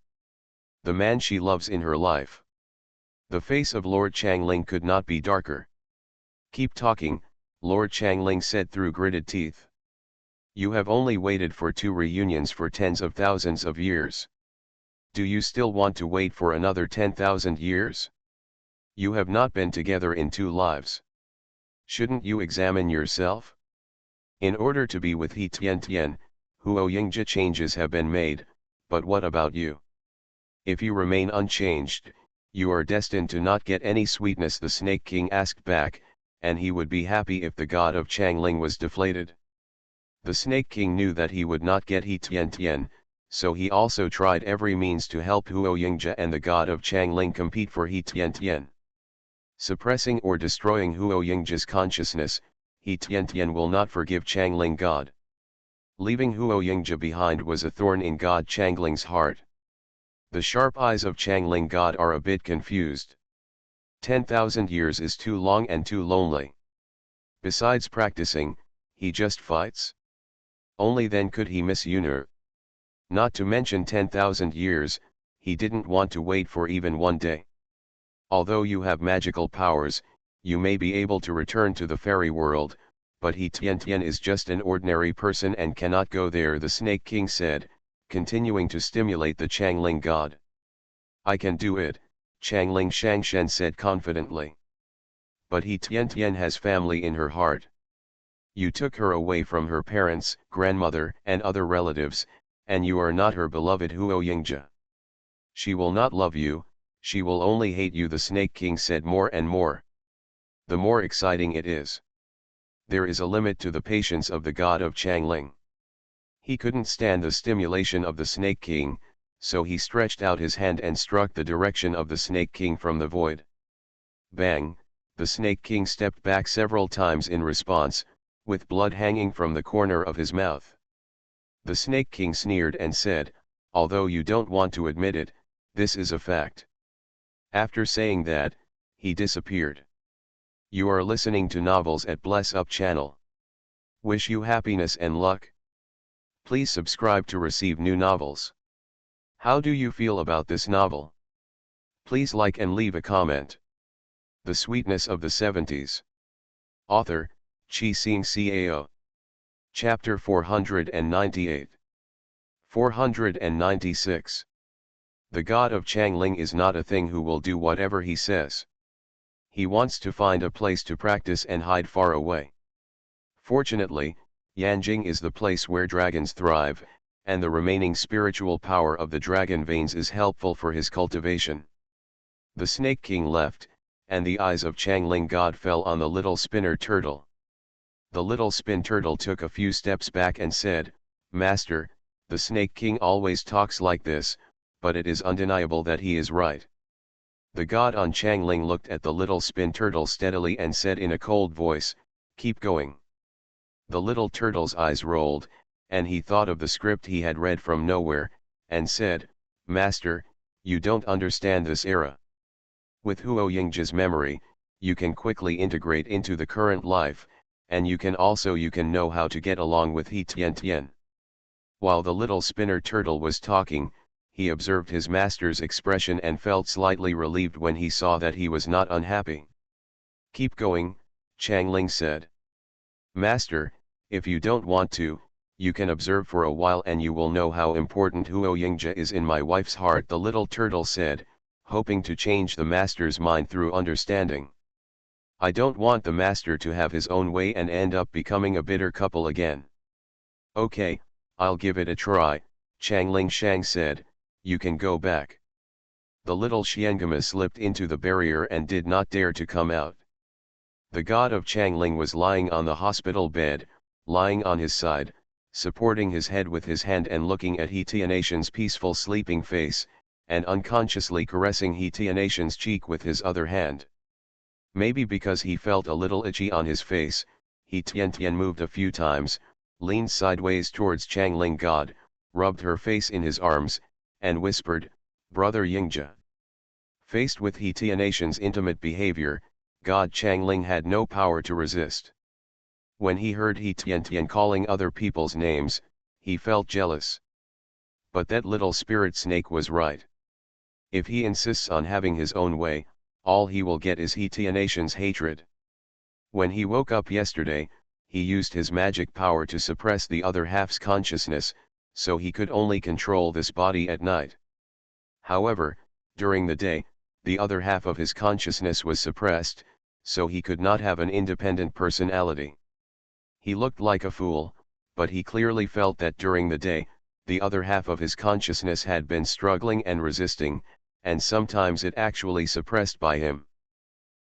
The man she loves in her life. The face of Lord Changling could not be darker. Keep talking, Lord Changling said through gritted teeth. You have only waited for 2 reunions for tens of thousands of years. Do you still want to wait for another 10,000 years? You have not been together in 2 lives. Shouldn't you examine yourself? In order to be with He Tian Tian, Huo Yingja changes have been made, but what about you? If you remain unchanged, you are destined to not get any sweetness. The Snake King asked back, and he would be happy if the god of Changling was deflated. The Snake King knew that he would not get He Tian Tian, so he also tried every means to help Huo Yingja and the god of Changling compete for He Tian Tian. Suppressing or destroying Huo Yingja's consciousness, He Tian Tian will not forgive Changling God. Leaving Huo Yingja behind was a thorn in God Changling's heart. The sharp eyes of Changling God are a bit confused. 10,000 years is too long and too lonely. Besides practicing, he just fights? Only then could he miss Yunur. Not to mention 10,000 years, he didn't want to wait for even one day. Although you have magical powers, you may be able to return to the fairy world, but He Tian Tian is just an ordinary person and cannot go there, the Snake King said, continuing to stimulate the Changling god. I can do it, Changling Shangshen said confidently. But He Tian Tian has family in her heart. You took her away from her parents, grandmother and other relatives, and you are not her beloved Huo Yingja. She will not love you, she will only hate you, the Snake King said more and more. The more exciting it is. There is a limit to the patience of the god of Changling. He couldn't stand the stimulation of the Snake King, so he stretched out his hand and struck the direction of the Snake King from the void. Bang, the Snake King stepped back several times in response, with blood hanging from the corner of his mouth. The Snake King sneered and said, although you don't want to admit it, this is a fact. After saying that, he disappeared. You are listening to Novels at Bless Up channel. Wish you happiness and luck. Please subscribe to receive new novels. How do you feel about this novel? Please like and leave a comment. The Sweetness of the 70s. Author, Chi Sing Cao. Chapter 498. 496. The god of Changling is not a thing who will do whatever he says. He wants to find a place to practice and hide far away. Fortunately, Yanjing is the place where dragons thrive, and the remaining spiritual power of the dragon veins is helpful for his cultivation. The Snake King left, and the eyes of Changling God fell on the little spinner turtle. The little spin turtle took a few steps back and said, Master, the Snake King always talks like this, but it is undeniable that he is right. The god on Changling looked at the little spin turtle steadily and said in a cold voice, keep going. The little turtle's eyes rolled, and he thought of the script he had read from nowhere, and said, Master, you don't understand this era. With Huo Yingja's memory, you can quickly integrate into the current life, and you can know how to get along with He Tian Tian. While the little spinner turtle was talking, he observed his master's expression and felt slightly relieved when he saw that he was not unhappy. Keep going, Changling said. Master, if you don't want to, you can observe for a while and you will know how important Huo Yingja is in my wife's heart, the little turtle said, hoping to change the master's mind through understanding. I don't want the master to have his own way and end up becoming a bitter couple again. Okay, I'll give it a try, Changling Shang said, "You can go back." The little Xiangama slipped into the barrier and did not dare to come out. The god of Changling was lying on the hospital bed, lying on his side, supporting his head with his hand and looking at He Tianatian's peaceful sleeping face, and unconsciously caressing He Tianatian's cheek with his other hand. Maybe because he felt a little itchy on his face, He Tiantian moved a few times, leaned sideways towards Changling god, rubbed her face in his arms, and whispered, "Brother Yingzhe." Faced with He Tianatian's intimate behavior, God Changling had no power to resist. When he heard He Tiantian calling other people's names, he felt jealous. But that little spirit snake was right. If he insists on having his own way, all he will get is He Tianatian's hatred. When he woke up yesterday, he used his magic power to suppress the other half's consciousness, so he could only control this body at night. However, during the day, the other half of his consciousness was suppressed, so he could not have an independent personality. He looked like a fool, but he clearly felt that during the day, the other half of his consciousness had been struggling and resisting, and sometimes it actually suppressed by him.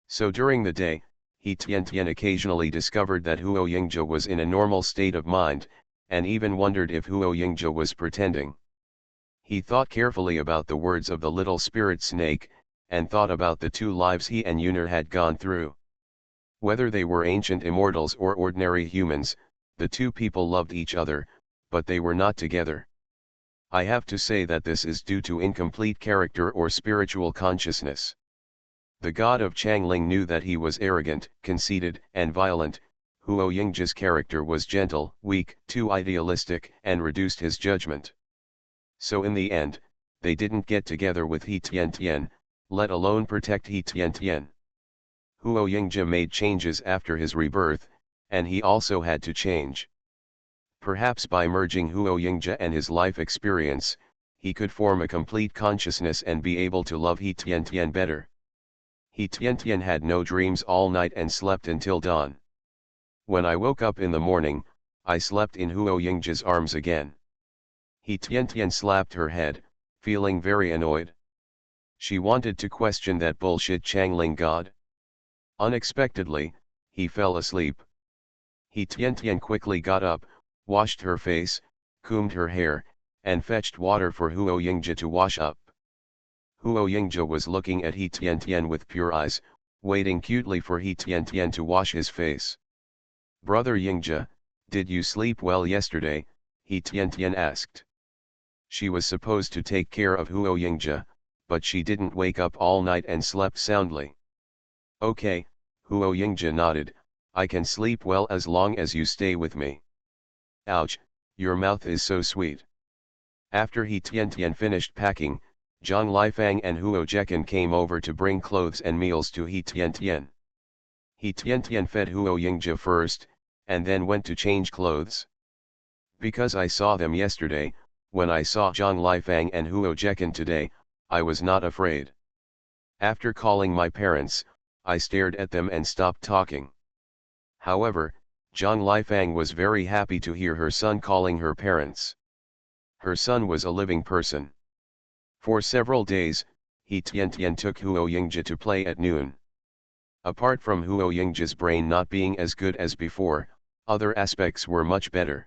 So during the day, He Tiantian occasionally discovered that Huo Yingzhe was in a normal state of mind, and even wondered if Huo Yingzhe was pretending. He thought carefully about the words of the little spirit snake, and thought about the 2 lives he and Yuner had gone through. Whether they were ancient immortals or ordinary humans, the 2 people loved each other, but they were not together. I have to say that this is due to incomplete character or spiritual consciousness. The god of Changling knew that he was arrogant, conceited, and violent. Huo Yingzhe's character was gentle, weak, too idealistic, and reduced his judgment. So in the end, they didn't get together with He Tiantian, let alone protect He Tiantian. Huo Yingzhe made changes after his rebirth, and he also had to change. Perhaps by merging Huo Yingzhe and his life experience, he could form a complete consciousness and be able to love He Tiantian better. He Tiantian had no dreams all night and slept until dawn. When I woke up in the morning, I slept in Huo Yingzhe's arms again. He Tiantian slapped her head, feeling very annoyed. She wanted to question that bullshit Changling god. Unexpectedly, he fell asleep. He Tiantian quickly got up, washed her face, combed her hair, and fetched water for Huo Yingzhe to wash up. Huo Yingzhe was looking at He Tiantian with pure eyes, waiting cutely for He Tiantian to wash his face. "Brother Yingzhe, did you sleep well yesterday?" He Tiantian asked. She was supposed to take care of Huo Yingzhe, but she didn't wake up all night and slept soundly. "Okay," Huo Yingzhe nodded, "I can sleep well as long as you stay with me." "Ouch, your mouth is so sweet." After He Tiantian finished packing, Zhang Lifang and Huo Jekan came over to bring clothes and meals to He Tiantian. He Tiantian fed Huo Yingzhe first, and then went to change clothes. "Because I saw them yesterday, when I saw Zhang Lifang and Huo Jekan today, I was not afraid. After calling my parents, I stared at them and stopped talking." However, Zhang Lifang was very happy to hear her son calling her parents. Her son was a living person. For several days, He Tiantian took Huo Yingzhe to play at noon. Apart from Huo Yingzhe's brain not being as good as before, other aspects were much better.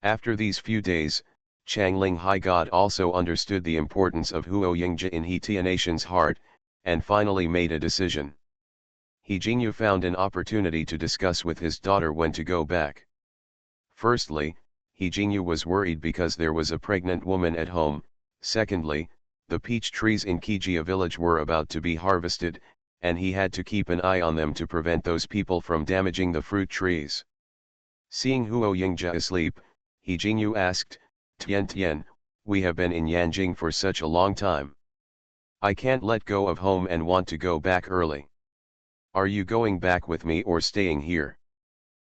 After these few days, Changling High God also understood the importance of Huo Yingzhe in He Tianatian's heart, and finally made a decision. He Jingyu found an opportunity to discuss with his daughter when to go back. Firstly, He Jingyu was worried because there was a pregnant woman at home. Secondly, the peach trees in Kijia village were about to be harvested, and he had to keep an eye on them to prevent those people from damaging the fruit trees. Seeing Huo Yingzhe asleep, He Jingyu asked, "Tian, we have been in Yanjing for such a long time. I can't let go of home and want to go back early. Are you going back with me or staying here?"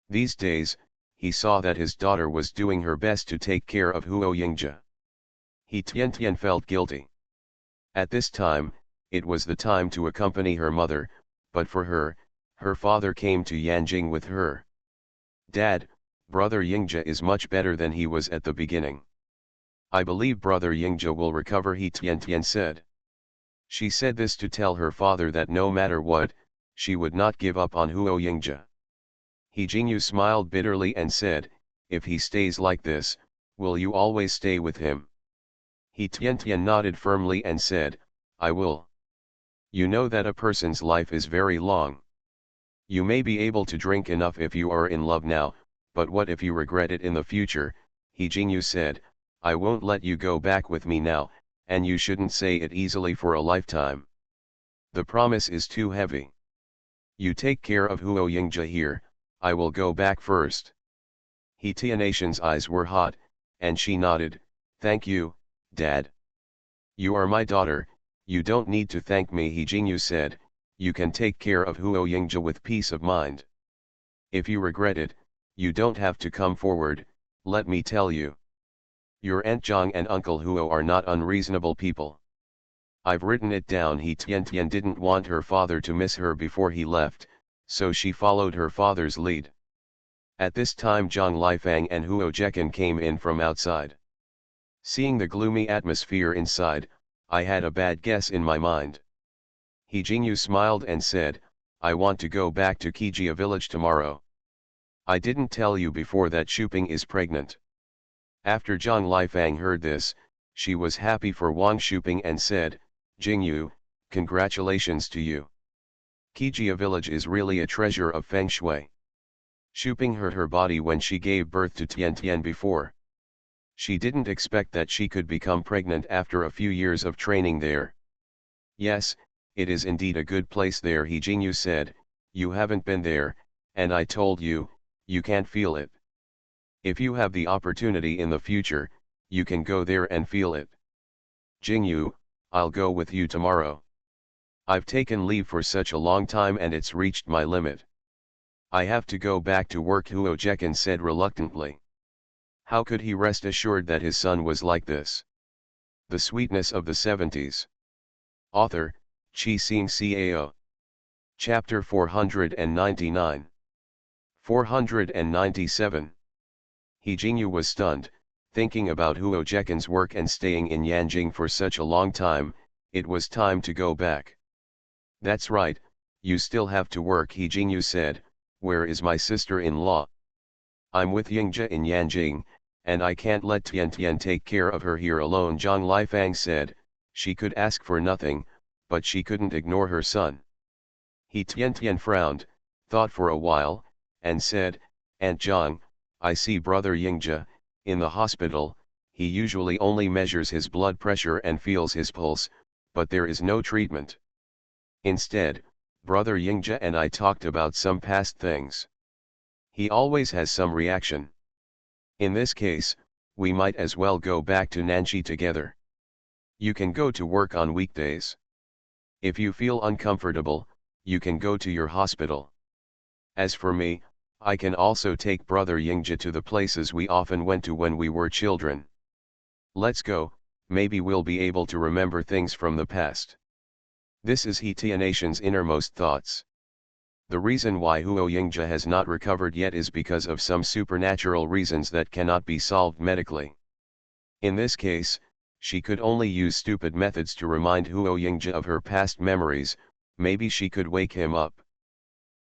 These days, he saw that his daughter was doing her best to take care of Huo Yingzhe. He Tian felt guilty. At this time, it was the time to accompany her mother, but for her, her father came to Yanjing with her. "Dad, brother Yingzhe is much better than he was at the beginning." I believe brother Yingzha will recover, he Tian Tian said. She said this to tell her father that no matter what, she would not give up on Huo Yingzha. He Jingyu smiled bitterly and said, if he stays like this, will you always stay with him? He Tian Tian nodded firmly and said, I will. You know that a person's life is very long. You may be able to drink enough if you are in love now, but what if you regret it in the future? He Jingyu said, I won't let you go back with me now, and you shouldn't say it easily for a lifetime. The promise is too heavy. You take care of Huo Yingzha here, I will go back first. He Tianatian's eyes were hot, and she nodded, thank you, Dad. You are my daughter, you don't need to thank me, He Jingyu said, you can take care of Huo Yingzha with peace of mind. If you regret it, you don't have to come forward, let me tell you. Your Aunt Zhang and Uncle Huo are not unreasonable people. I've written it down. He Tian Tian didn't want her father to miss her before he left, so she followed her father's lead. At this time Zhang Lifang and Huo Jekan came in from outside. Seeing the gloomy atmosphere inside, I had a bad guess in my mind. He Jingyu smiled and said, I want to go back to Kijia village tomorrow. I didn't tell you before that Shuping is pregnant. After Zhang Lifang heard this, she was happy for Wang Shuping and said, Jingyu, congratulations to you. Kijia village is really a treasure of feng shui. Shuping hurt her body when she gave birth to Tian Tian before. She didn't expect that she could become pregnant after a few years of training there. Yes, it is indeed a good place there, He Jingyu said, you haven't been there, and I told you, you can't feel it. If you have the opportunity in the future, you can go there and feel it. Jingyu, I'll go with you tomorrow. I've taken leave for such a long time and it's reached my limit. I have to go back to work, Huo Jekan said reluctantly. How could he rest assured that his son was like this? The sweetness of the 70s. Author, Chi Sing Cao. Chapter 499. 497. He Jingyu was stunned, thinking about Huo Jekan's work and staying in Yanjing for such a long time. It was time to go back. That's right, you still have to work, He Jingyu said. Where is my sister-in-law? I'm with Yingzha in Yanjing, and I can't let Tian Tian take care of her here alone, Zhang Lifang said. She could ask for nothing, but she couldn't ignore her son. He Tian Tian frowned, thought for a while, and said, Aunt Zhang, I see brother Yingzha, in the hospital. He usually only measures his blood pressure and feels his pulse, but there is no treatment. Instead, brother Yingzha and I talked about some past things. He always has some reaction. In this case, we might as well go back to Nanxi together. You can go to work on weekdays. If you feel uncomfortable, you can go to your hospital. As for me, I can also take brother Yingzha to the places we often went to when we were children. Let's go, maybe we'll be able to remember things from the past. This is He Tianatian's innermost thoughts. The reason why Huo Yingzha has not recovered yet is because of some supernatural reasons that cannot be solved medically. In this case, she could only use stupid methods to remind Huo Yingzha of her past memories. Maybe she could wake him up.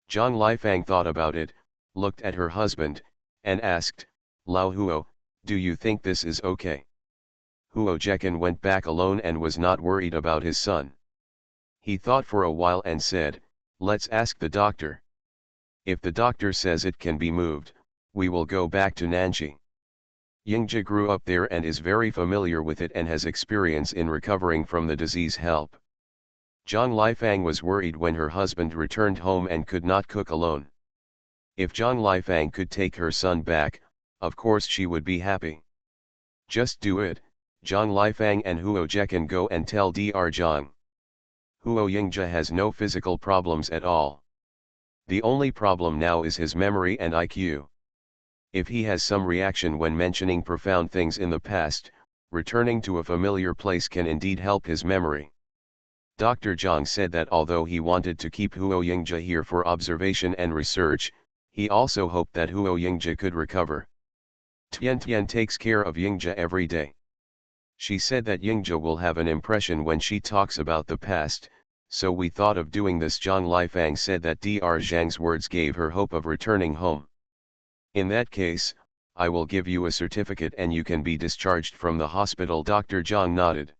Zhang Lifang thought about it, looked at her husband, and asked, Lao Huo, do you think this is okay? Huo Jekan went back alone and was not worried about his son. He thought for a while and said, let's ask the doctor. If the doctor says it can be moved, we will go back to Nanxi. Yingzha grew up there and is very familiar with it and has experience in recovering from the disease. Help. Zhang Lifang was worried when her husband returned home and could not cook alone. If Zhang Lifang could take her son back, of course she would be happy. Just do it, Zhang Lifang and Huo Jekan go and tell Dr. Zhang. Huo Yingzha has no physical problems at all. The only problem now is his memory and IQ. If he has some reaction when mentioning profound things in the past, returning to a familiar place can indeed help his memory. Dr. Zhang said that although he wanted to keep Huo Yingzha here for observation and research, he also hoped that Huo Yingzha could recover. Tian Tian takes care of Yingzha every day. She said that Yingja will have an impression when she talks about the past, so we thought of doing this. Zhang Lifang said that Dr. Zhang's words gave her hope of returning home. In that case, I will give you a certificate and you can be discharged from the hospital. Dr. Zhang nodded.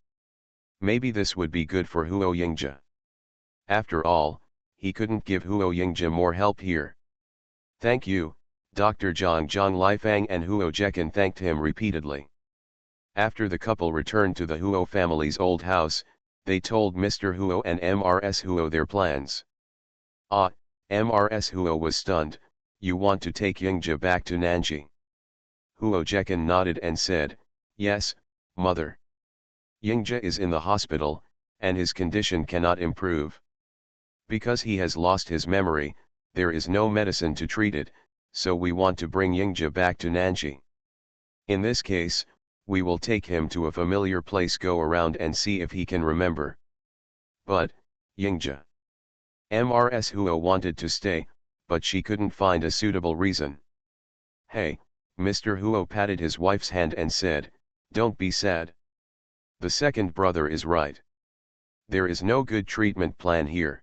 Maybe this would be good for Huo Yingja. After all, he couldn't give Huo Yingja more help here. Thank you, Dr. Zhang. Zhang Lifang and Huo Jekan thanked him repeatedly. After the couple returned to the Huo family's old house, they told Mr. Huo and Mrs. Huo their plans. Ah, Mrs. Huo was stunned. You want to take Yingja back to Nanji? Huo Jekan nodded and said, yes, mother. Yingja is in the hospital, and his condition cannot improve. Because he has lost his memory, there is no medicine to treat it, so we want to bring Yingja back to Nanji. In this case, we will take him to a familiar place, go around and see if he can remember. But, Yingja. Mrs. Huo wanted to stay, but she couldn't find a suitable reason. Hey, Mr. Huo patted his wife's hand and said, don't be sad. The second brother is right. There is no good treatment plan here.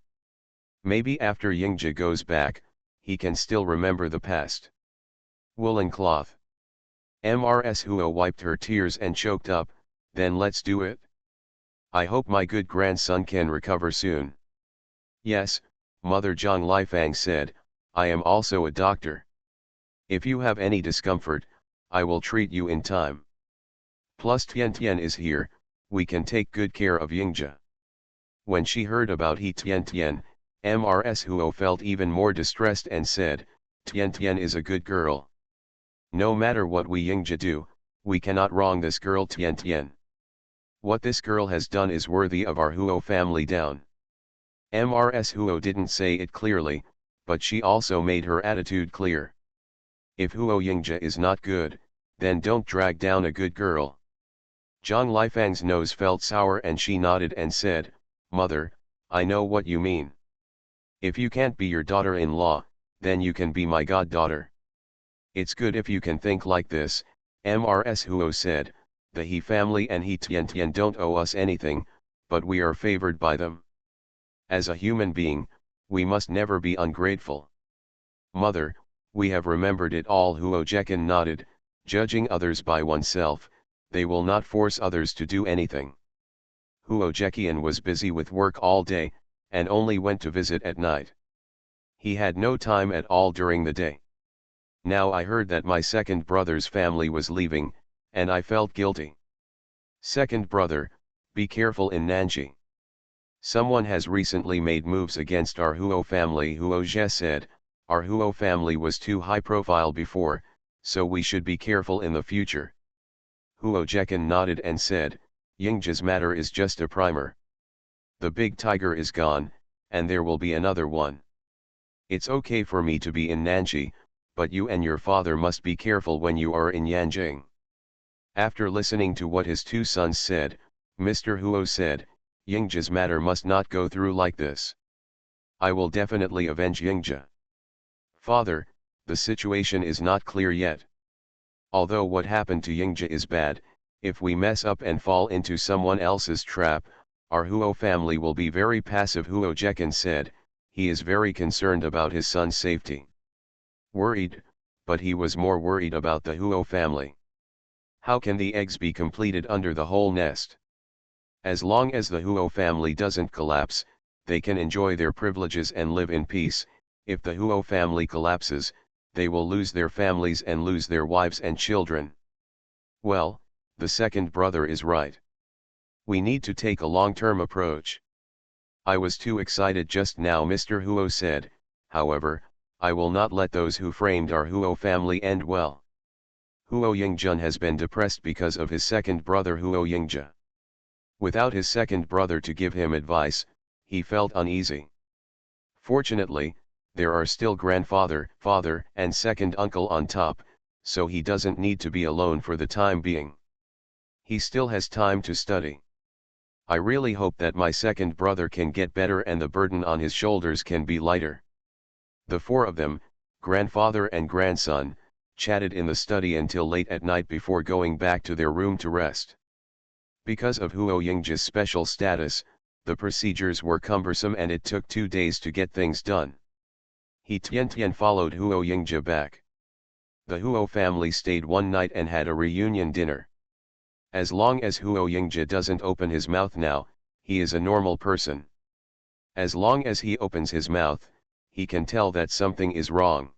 Maybe after Yingja goes back, he can still remember the past. Woolen cloth. Mrs. Huo wiped her tears and choked up, then let's do it. I hope my good grandson can recover soon. Yes, Mother. Zhang Lifang said, I am also a doctor. If you have any discomfort, I will treat you in time. Plus Tian Tian is here, we can take good care of Yingja. When she heard about Tian Tian, Mrs. Huo felt even more distressed and said, Tian Tian is a good girl. No matter what we Yingja do, we cannot wrong this girl Tian Tian. What this girl has done is worthy of our Huo family down. Mrs. Huo didn't say it clearly, but she also made her attitude clear. If Huo Yingja is not good, then don't drag down a good girl. Zhang Lifang's nose felt sour and she nodded and said, Mother, I know what you mean. If you can't be your daughter-in-law, then you can be my goddaughter. It's good if you can think like this, Mrs. Huo said. The He family and He Tian Tian don't owe us anything, but we are favored by them. As a human being, we must never be ungrateful. Mother, we have remembered it all. Huo Jekan nodded. Judging others by oneself, they will not force others to do anything. Huo Jekian was busy with work all day, and only went to visit at night. He had no time at all during the day. Now I heard that my second brother's family was leaving, and I felt guilty. Second brother, be careful in Nanji. Someone has recently made moves against our Huo family. Huo Zhe said, our Huo family was too high profile before, so we should be careful in the future. Huo Jekan nodded and said, Yingja's matter is just a primer. The big tiger is gone, and there will be another one. It's okay for me to be in Nanji, but you and your father must be careful when you are in Yanjing. After listening to what his two sons said, Mr. Huo said, Yingja's matter must not go through like this. I will definitely avenge Yingja. Father, the situation is not clear yet. Although what happened to Yingja is bad, if we mess up and fall into someone else's trap, our Huo family will be very passive. Huo Jekan said, he is very concerned about his son's safety. Worried, but he was more worried about the Huo family. How can the eggs be completed under the whole nest? As long as the Huo family doesn't collapse, they can enjoy their privileges and live in peace. If the Huo family collapses, they will lose their families and lose their wives and children. Well, the second brother is right. We need to take a long-term approach. I was too excited just now, Mr. Huo said. However, I will not let those who framed our Huo family end well. Huo Yingjun has been depressed because of his second brother Huo Yingja. Without his second brother to give him advice, he felt uneasy. Fortunately, there are still grandfather, father, and second uncle on top, so he doesn't need to be alone for the time being. He still has time to study. I really hope that my second brother can get better and the burden on his shoulders can be lighter. The four of them, grandfather and grandson, chatted in the study until late at night before going back to their room to rest. Because of Huo Yingjia's special status, the procedures were cumbersome and it took 2 days to get things done. He Tian followed Huo Yingjia back. The Huo family stayed one night and had a reunion dinner. As long as Huo Yingjia doesn't open his mouth now, he is a normal person. As long as he opens his mouth, he can tell that something is wrong.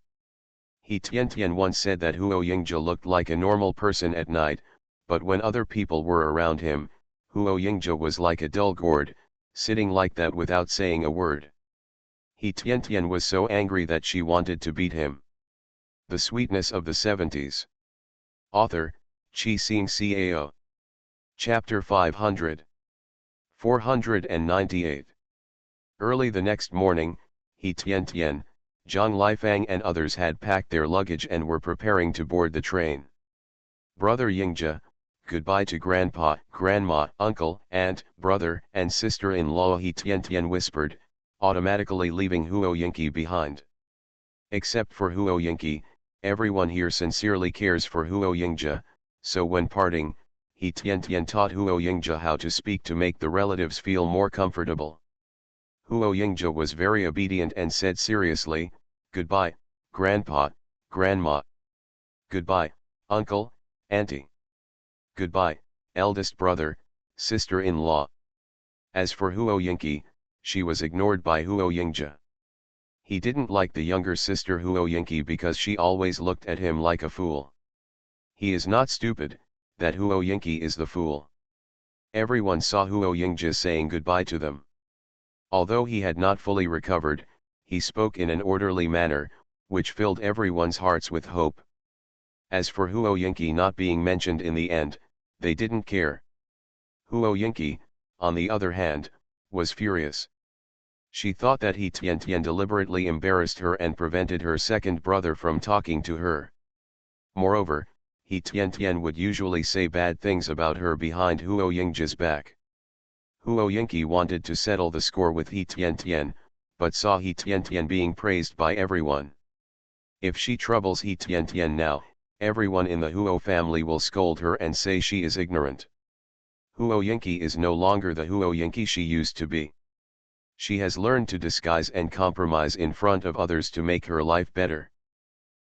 He Tian once said that Huo Yingjia looked like a normal person at night, but when other people were around him, Huo Yingjia was like a dull gourd, sitting like that without saying a word. He Tian was so angry that she wanted to beat him. The Sweetness of the 70s. Author, Chi Sing Cao. Chapter 500. 498. Early the next morning, He Tian, Zhang Lifang and others had packed their luggage and were preparing to board the train. Brother Yingjia, goodbye to grandpa, grandma, uncle, aunt, brother, and sister-in-law, He Tian whispered, automatically leaving Huo Yingqi behind. Except for Huo Yingqi, everyone here sincerely cares for Huo Yingjia, so when parting, He Tian taught Huo Yingjia how to speak to make the relatives feel more comfortable. Huo Yingjia was very obedient and said seriously, "Goodbye, grandpa, grandma. Goodbye, uncle, auntie. Goodbye, eldest brother, sister-in-law." As for Huo Yingqi, she was ignored by Huo Yingjia. He didn't like the younger sister Huo Yingqi because she always looked at him like a fool. He is not stupid, that Huo Yingqi is the fool. Everyone saw Huo Yingjia saying goodbye to them. Although he had not fully recovered, he spoke in an orderly manner, which filled everyone's hearts with hope. As for Huo Yingqi not being mentioned in the end, they didn't care. Huo Yingqi, on the other hand, was furious. She thought that He Tian deliberately embarrassed her and prevented her second brother from talking to her. Moreover, He Tian would usually say bad things about her behind Huo Yingjia's back. Huo Yingqi wanted to settle the score with He Tian, but saw He Tian being praised by everyone. If she troubles He Tian now, everyone in the Huo family will scold her and say she is ignorant. Huo Yingqi is no longer the Huo Yingqi she used to be. She has learned to disguise and compromise in front of others to make her life better.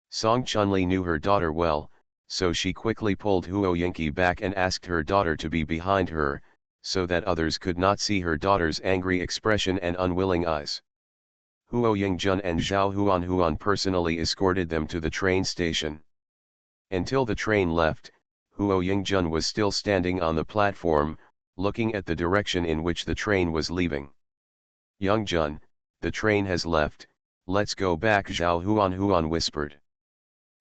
Song Chunli knew her daughter well, so she quickly pulled Huo Yingqi back and asked her daughter to be behind her, so that others could not see her daughter's angry expression and unwilling eyes. Huo Yingjun and Zhao Huan personally escorted them to the train station. Until the train left, Huo Yingjun was still standing on the platform, looking at the direction in which the train was leaving. "Youngjun, the train has left, let's go back," Zhao Huan whispered.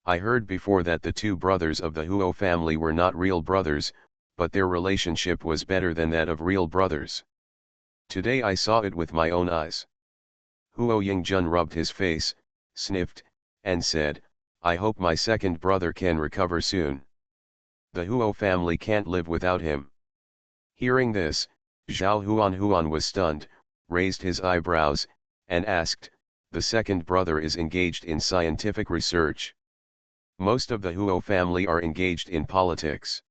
"I heard before that the two brothers of the Huo family were not real brothers, but their relationship was better than that of real brothers. Today I saw it with my own eyes." Huo Yingjun rubbed his face, sniffed, and said, "I hope my second brother can recover soon. The Huo family can't live without him." Hearing this, Zhao Huan was stunned, raised his eyebrows, and asked, "The second brother is engaged in scientific research. Most of the Huo family are engaged in politics.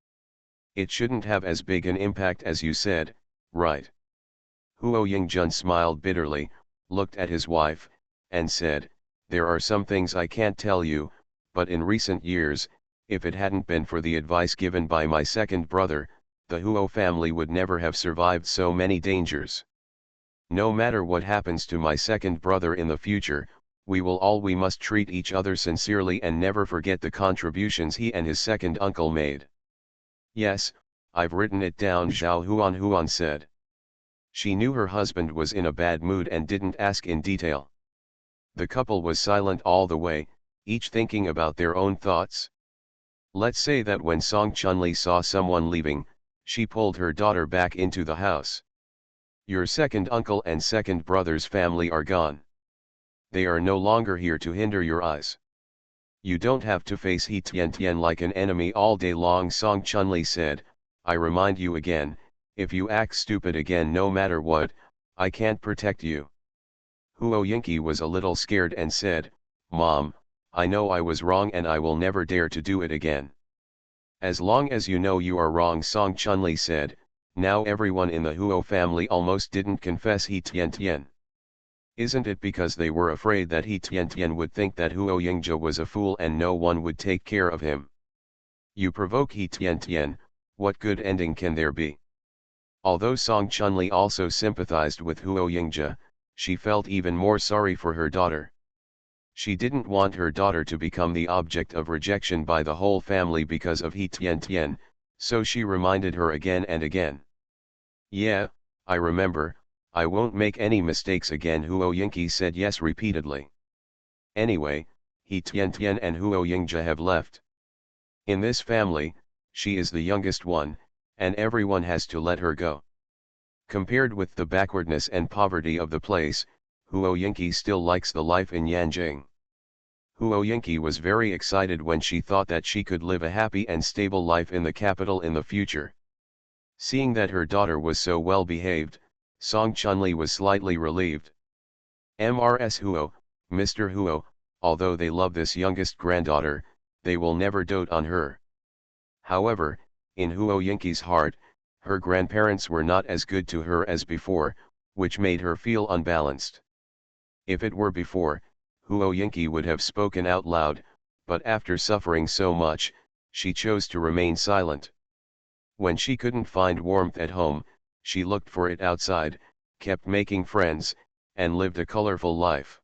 It shouldn't have as big an impact as you said, right?" Huo Yingjun smiled bitterly, looked at his wife, and said, "There are some things I can't tell you, but in recent years, if it hadn't been for the advice given by my second brother, the Huo family would never have survived so many dangers. No matter what happens to my second brother in the future, we must treat each other sincerely and never forget the contributions he and his second uncle made." "Yes, I've written it down," Zhao Huan said. She knew her husband was in a bad mood and didn't ask in detail. The couple was silent all the way, each thinking about their own thoughts. Let's say that when Song Chunli saw someone leaving, she pulled her daughter back into the house. "Your second uncle and second brother's family are gone. They are no longer here to hinder your eyes. You don't have to face He Tian like an enemy all day long," Song Chunli said. "I remind you again, if you act stupid again no matter what, I can't protect you." Huo Yingqi was a little scared and said, "Mom, I know I was wrong and I will never dare to do it again." "As long as you know you are wrong," Song Chunli said, Now everyone in the Huo family almost didn't confess He Tian Tian. Isn't it because they were afraid that He Tian Tian would think that Huo Yingzhe was a fool and no one would take care of him? You provoke He Tian Tian, what good ending can there be? Although Song Chunli also sympathized with Huo Yingzhe, she felt even more sorry for her daughter. She didn't want her daughter to become the object of rejection by the whole family because of He Tian Tian, so she reminded her again and again. Yeah, I remember, I won't make any mistakes again. Huo Yingqi said yes repeatedly. Anyway, He Tian Tian and Huo Yingzhe have left. In this family, she is the youngest one, and everyone has to let her go. Compared with the backwardness and poverty of the place, Huo Yingqi still likes the life in Yanjing. Huo Yingqi was very excited when she thought that she could live a happy and stable life in the capital in the future. Seeing that her daughter was so well behaved, Song Chunli was slightly relieved. Mrs. Huo, Mr. Huo, although they love this youngest granddaughter, they will never dote on her. However, in Huo Yingqi's heart, her grandparents were not as good to her as before, which made her feel unbalanced. If it were before, Huo Yingqi would have spoken out loud, but after suffering so much, she chose to remain silent. When she couldn't find warmth at home, she looked for it outside, kept making friends, and lived a colorful life.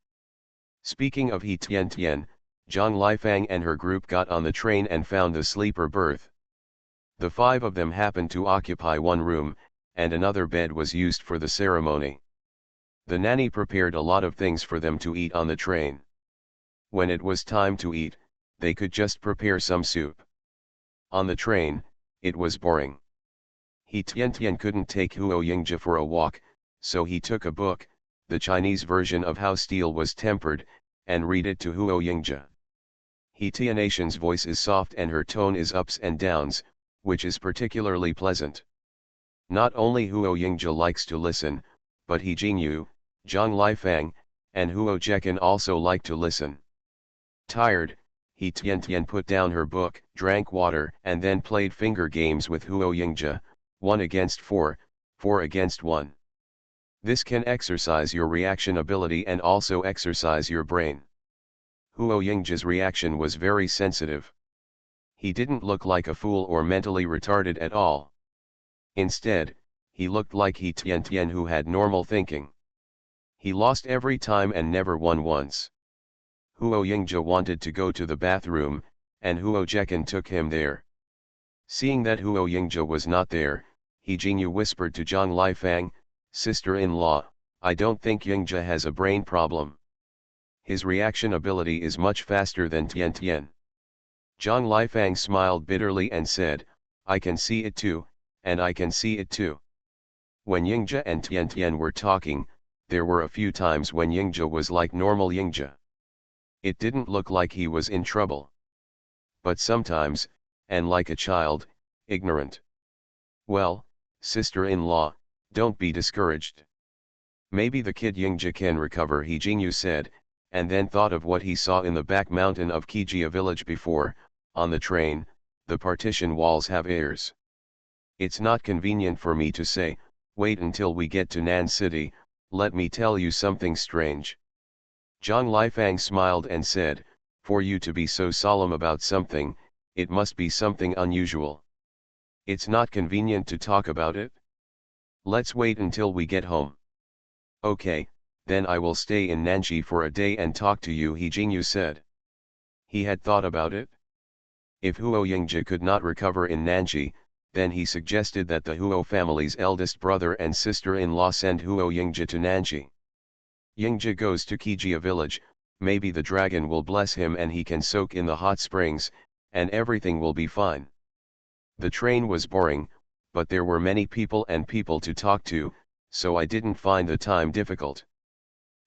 Speaking of He Tian Tian, Zhang Lifang and her group got on the train and found the sleeper berth. The 5 of them happened to occupy one room, and another bed was used for the ceremony. The nanny prepared a lot of things for them to eat on the train. When it was time to eat, they could just prepare some soup. On the train, it was boring. He Tian Tian couldn't take Huo Yingzhe for a walk, so he took a book, the Chinese version of How Steel Was Tempered, and read it to Huo Yingzhe. He Tianatian's voice is soft and her tone is ups and downs, which is particularly pleasant. Not only Huo Yingzhe likes to listen, but He Jingyu, Zhang Lifang, and Huo Jekan also like to listen. Tired, He Tian Tian put down her book, drank water and then played finger games with Huo Yingzhe, 1 against 4, 4 against 1. This can exercise your reaction ability and also exercise your brain. Huo Yingzhe's reaction was very sensitive. He didn't look like a fool or mentally retarded at all. Instead, he looked like He Tian Tian who had normal thinking. He lost every time and never won once. Huo Yingzhe wanted to go to the bathroom, and Huo Jekan took him there. Seeing that Huo Yingzhe was not there, He Jingyu whispered to Zhang Lifang, "Sister-in-law, I don't think Yingzhe has a brain problem. His reaction ability is much faster than Tian Tian." Zhang Lifang smiled bitterly and said, "I can see it too, and I can see it too." When Yingzhe and Tian Tian were talking, there were a few times when Yingzhe was like normal Yingzhe. It didn't look like he was in trouble. But sometimes, and like a child, ignorant. "Well, sister-in-law, don't be discouraged. Maybe the kid Yingzhe can recover," He Jingyu said, and then thought of what he saw in the back mountain of Kijia village before. On the train, the partition walls have ears. It's not convenient for me to say, "Wait until we get to Nan City, let me tell you something strange." Zhang Lifang smiled and said, "For you to be so solemn about something, it must be something unusual. It's not convenient to talk about it? Let's wait until we get home." "Okay, then I will stay in Nanji for a day and talk to you," He Jingyu said. He had thought about it. If Huo Yingzhe could not recover in Nanji, then he suggested that the Huo family's eldest brother and sister-in-law send Huo Yingzhe to Nanji. Yingzhe goes to Kijia village, maybe the dragon will bless him and he can soak in the hot springs, and everything will be fine. The train was boring, but there were many people and people to talk to, so I didn't find the time difficult.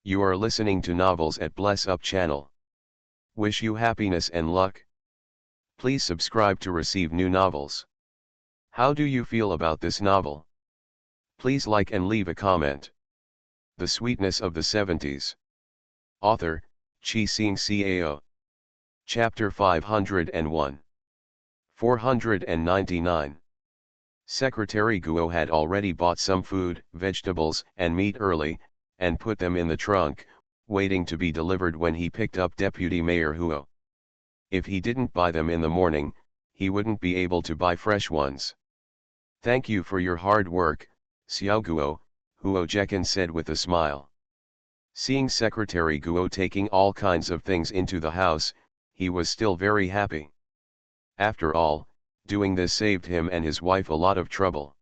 You are listening to Novels at Bless Up channel. Wish you happiness and luck. Please subscribe to receive new novels. How do you feel about this novel? Please like and leave a comment. The Sweetness of the Seventies. Author, Chi Sing Cao. Chapter 501. 499. Secretary Guo had already bought some food, vegetables, and meat early, and put them in the trunk, waiting to be delivered when he picked up Deputy Mayor Huo. If he didn't buy them in the morning, he wouldn't be able to buy fresh ones. "Thank you for your hard work, Xiao Guo," Huo Jekan said with a smile. Seeing Secretary Guo taking all kinds of things into the house, he was still very happy. After all, doing this saved him and his wife a lot of trouble.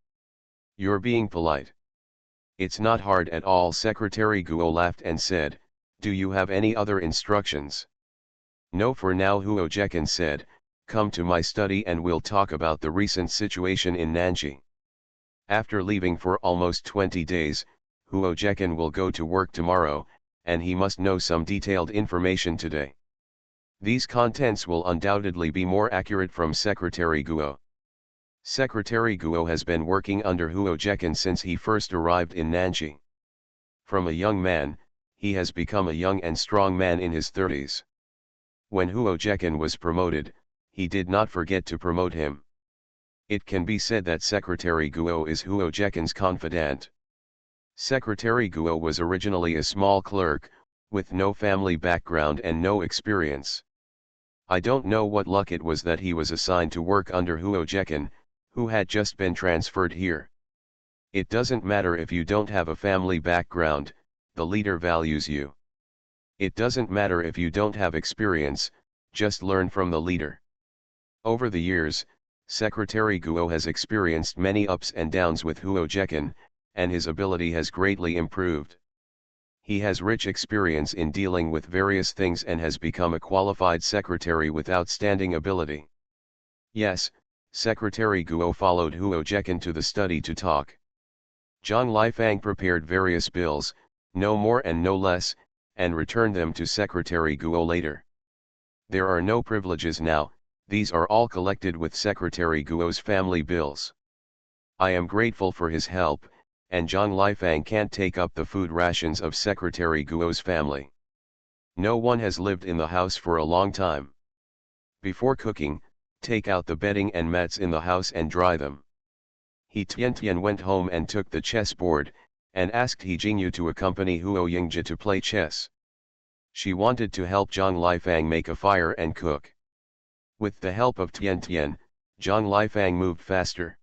"You're being polite. It's not hard at all." Secretary Guo laughed and said, "Do you have any other instructions?" "No, for now," Huo Jekan said. "Come to my study and we'll talk about the recent situation in Nanji." After leaving for almost 20 days, Huo Jekan will go to work tomorrow, and he must know some detailed information today. These contents will undoubtedly be more accurate from Secretary Guo. Secretary Guo has been working under Huo Jekan since he first arrived in Nanji. From a young man, he has become a young and strong man in his 30s. When Huo Jekan was promoted, he did not forget to promote him. It can be said that Secretary Guo is Huo Jekan's confidant. Secretary Guo was originally a small clerk, with no family background and no experience. I don't know what luck it was that he was assigned to work under Huo Jekan, who had just been transferred here. It doesn't matter if you don't have a family background, the leader values you. It doesn't matter if you don't have experience, just learn from the leader. Over the years, Secretary Guo has experienced many ups and downs with Huo Jekan, and his ability has greatly improved. He has rich experience in dealing with various things and has become a qualified secretary with outstanding ability. Yes, Secretary Guo followed Huo Jekan to the study to talk. Zhang Lifang prepared various bills, no more and no less, and returned them to Secretary Guo later. There are no privileges now, these are all collected with Secretary Guo's family bills. I am grateful for his help, and Zhang Lifang can't take up the food rations of Secretary Guo's family. No one has lived in the house for a long time. Before cooking, take out the bedding and mats in the house and dry them. He Tian went home and took the chessboard, and asked He Jingyu to accompany Huo Yingji to play chess. She wanted to help Zhang Lifang make a fire and cook. With the help of Tian, Zhang Lifang moved faster.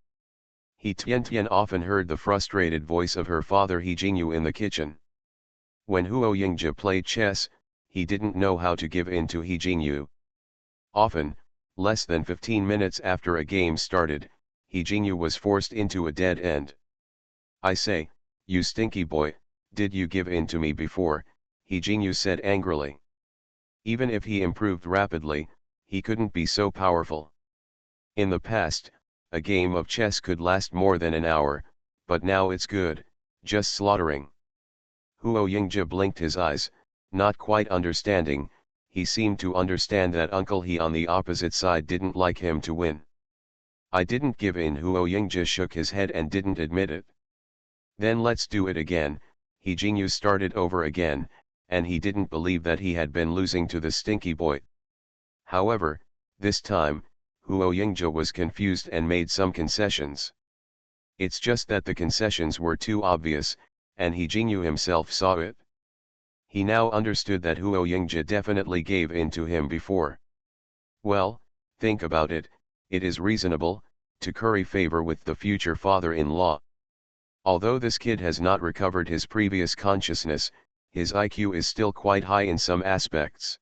He Tian often heard the frustrated voice of her father He Jingyu in the kitchen. When Huo Yingji played chess, he didn't know how to give in to He Jingyu. Often, less than 15 minutes after a game started, He Jingyu was forced into a dead end. "I say, you stinky boy, did you give in to me before?" He Jingyu said angrily. Even if he improved rapidly, he couldn't be so powerful. In the past, a game of chess could last more than an hour, but now it's good, just slaughtering. Huo Yingji blinked his eyes, not quite understanding. He seemed to understand that Uncle He on the opposite side didn't like him to win. "I didn't give in." Huo Yingji shook his head and didn't admit it. "Then let's do it again." He Jingyu started over again, and he didn't believe that he had been losing to the stinky boy. However, this time, Huo Yingji was confused and made some concessions. It's just that the concessions were too obvious, and He Jingyu himself saw it. He now understood that Huo Yingji definitely gave in to him before. Well, think about it, it is reasonable to curry favor with the future father-in-law. Although this kid has not recovered his previous consciousness, his IQ is still quite high in some aspects.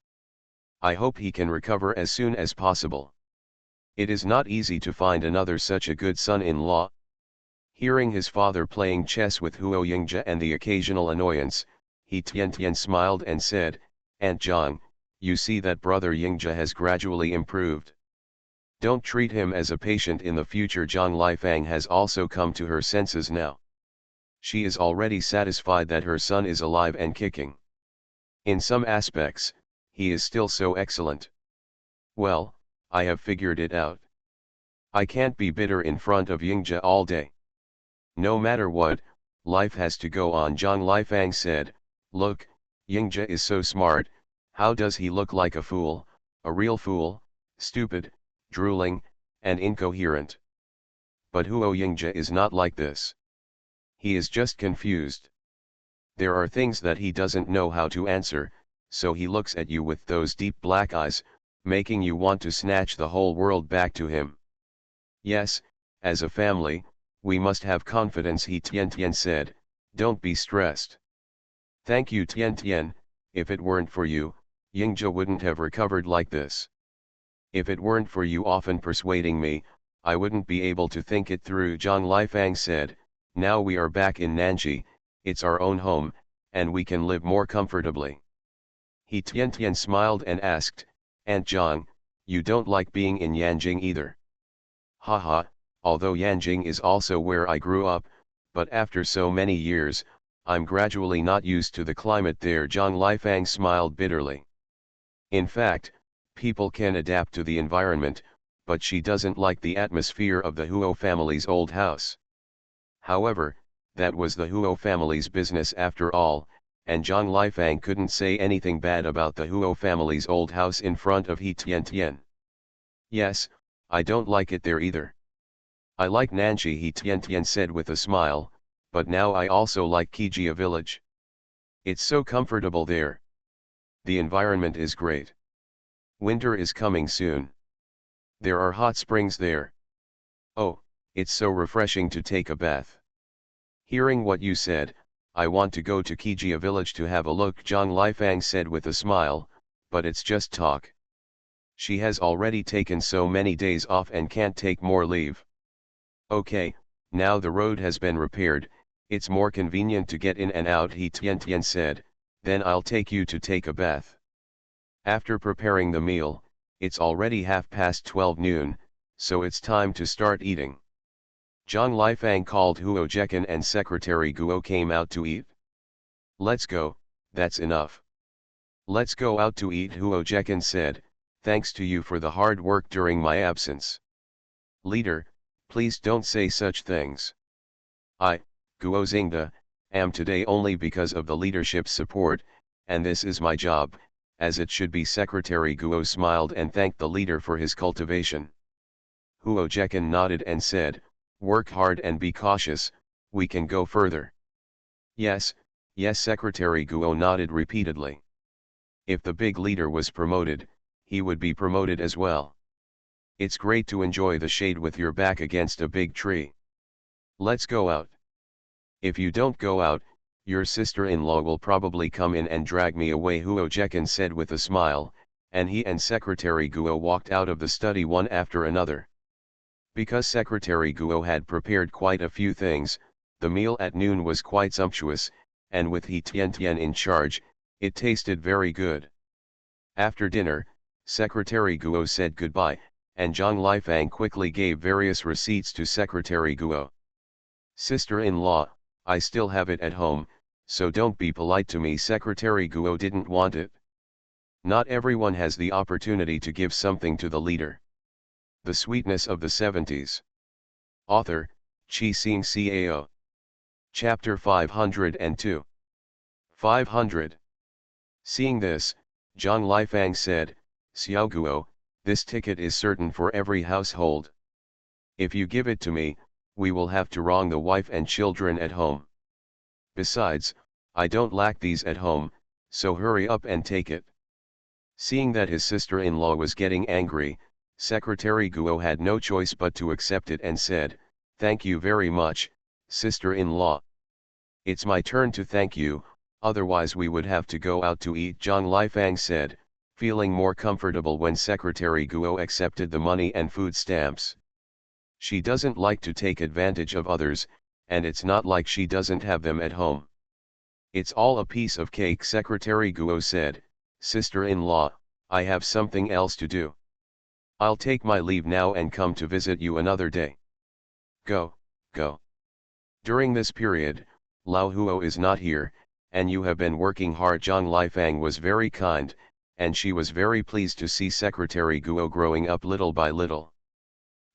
I hope he can recover as soon as possible. It is not easy to find another such a good son-in-law. Hearing his father playing chess with Huo Yingji and the occasional annoyance, He Tian smiled and said, "Aunt Zhang, you see that brother Yingji has gradually improved. Don't treat him as a patient in the future." Zhang Lifang has also come to her senses now. She is already satisfied that her son is alive and kicking. In some aspects, he is still so excellent. Well, I have figured it out. I can't be bitter in front of Yingji all day. No matter what, life has to go on. Zhang Lifang said, "Look, Yingji is so smart, how does he look like a fool, a real fool, stupid, drooling, and incoherent? But Huo Yingja is not like this. He is just confused. There are things that he doesn't know how to answer, so he looks at you with those deep black eyes, making you want to snatch the whole world back to him. Yes, as a family, we must have confidence, he Tian Tian said, don't be stressed. Thank you Tian Tian, if it weren't for you, Yingja wouldn't have recovered like this. If it weren't for you often persuading me, I wouldn't be able to think it through, Zhang Lifang said. Now we are back in Nanji, it's our own home, and we can live more comfortably. He Tian Tian smiled and asked, Aunt Zhang, you don't like being in Yanjing either? Haha, although Yanjing is also where I grew up, but after so many years, I'm gradually not used to the climate there, Zhang Lifang smiled bitterly. In fact, people can adapt to the environment, but she doesn't like the atmosphere of the Huo family's old house. However, that was the Huo family's business after all, and Zhang Lifang couldn't say anything bad about the Huo family's old house in front of He Tian Tian. Yes, I don't like it there either. I like Nanji, He Tian Tian said with a smile, but now I also like Kijia village. It's so comfortable there. The environment is great. Winter is coming soon. There are hot springs there. Oh, it's so refreshing to take a bath. Hearing what you said, I want to go to Kijia village to have a look, Zhang Lifang said with a smile, but it's just talk. She has already taken so many days off and can't take more leave. Okay, now the road has been repaired, it's more convenient to get in and out, He Tian Tian said, then I'll take you to take a bath. After preparing the meal, it's already 12:30 noon, so it's time to start eating. Zhang Lifang called Huo Jekan and Secretary Guo came out to eat. Let's go, that's enough. Let's go out to eat, Huo Jekan said, thanks to you for the hard work during my absence. Leader, please don't say such things. I, Guo Xingda, am today only because of the leadership's support, and this is my job, as it should be. Secretary Guo smiled and thanked the leader for his cultivation. Huo Jekan nodded and said, work hard and be cautious, we can go further. Yes, yes, Secretary Guo nodded repeatedly. If the big leader was promoted, he would be promoted as well. It's great to enjoy the shade with your back against a big tree. Let's go out. If you don't go out, your sister-in-law will probably come in and drag me away, Huo Jekan said with a smile, and he and Secretary Guo walked out of the study one after another. Because Secretary Guo had prepared quite a few things, the meal at noon was quite sumptuous, and with He Tian Tian in charge, it tasted very good. After dinner, Secretary Guo said goodbye, and Zhang Lifang quickly gave various receipts to Secretary Guo. Sister-in-law, I still have it at home, so don't be polite to me. Secretary Guo didn't want it. Not everyone has the opportunity to give something to the leader. The Sweetness of the 70s. Author, Chi Xing Cao. Chapter 502. 500. Seeing this, Zhang Lifang said, Xiao Guo, this ticket is certain for every household. If you give it to me, we will have to wrong the wife and children at home. Besides, I don't lack these at home, so hurry up and take it. Seeing that his sister-in-law was getting angry, Secretary Guo had no choice but to accept it and said, thank you very much, sister-in-law. It's my turn to thank you, otherwise we would have to go out to eat, Zhang Lifang said, feeling more comfortable when Secretary Guo accepted the money and food stamps. She doesn't like to take advantage of others, and it's not like she doesn't have them at home. It's all a piece of cake, Secretary Guo said, sister-in-law, I have something else to do. I'll take my leave now and come to visit you another day. Go, go. During this period, Lao Huo is not here, and you have been working hard. Zhang Lifang was very kind, and she was very pleased to see Secretary Guo growing up little by little.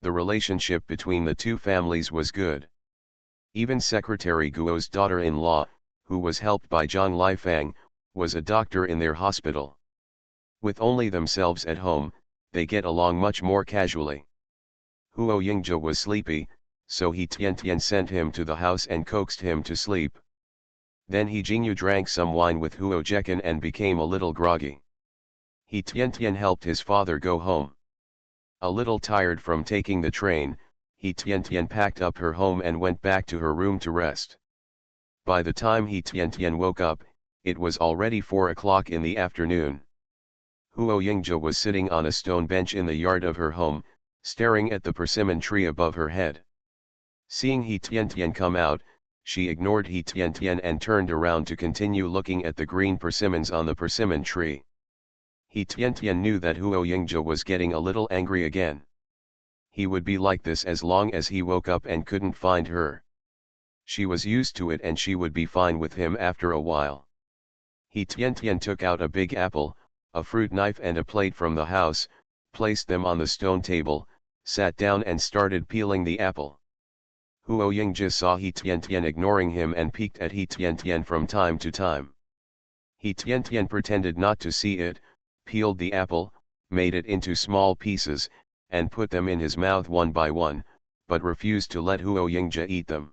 The relationship between the two families was good. Even Secretary Guo's daughter-in-law, who was helped by Zhang Lifang, was a doctor in their hospital. With only themselves at home, they get along much more casually. Huo Yingja was sleepy, so he Tian sent him to the house and coaxed him to sleep. Then he Jingyu drank some wine with Huo Jekan and became a little groggy. He Tian helped his father go home. A little tired from taking the train, he Tian packed up her home and went back to her room to rest. By the time he Tian woke up, it was already 4 o'clock in the afternoon. Huo Yingzhe was sitting on a stone bench in the yard of her home, staring at the persimmon tree above her head. Seeing he Tian come out, she ignored he Tian and turned around to continue looking at the green persimmons on the persimmon tree. He Tian knew that Huo Yingzhe was getting a little angry again. He would be like this as long as he woke up and couldn't find her. She was used to it and she would be fine with him after a while. He Tian took out a big apple, a fruit knife and a plate from the house, placed them on the stone table, sat down and started peeling the apple. Huo Yingzhe saw he Tian ignoring him and peeked at he Tian from time to time. He Tian pretended not to see it, peeled the apple, made it into small pieces, and put them in his mouth one by one, but refused to let Huo Yingzhe eat them.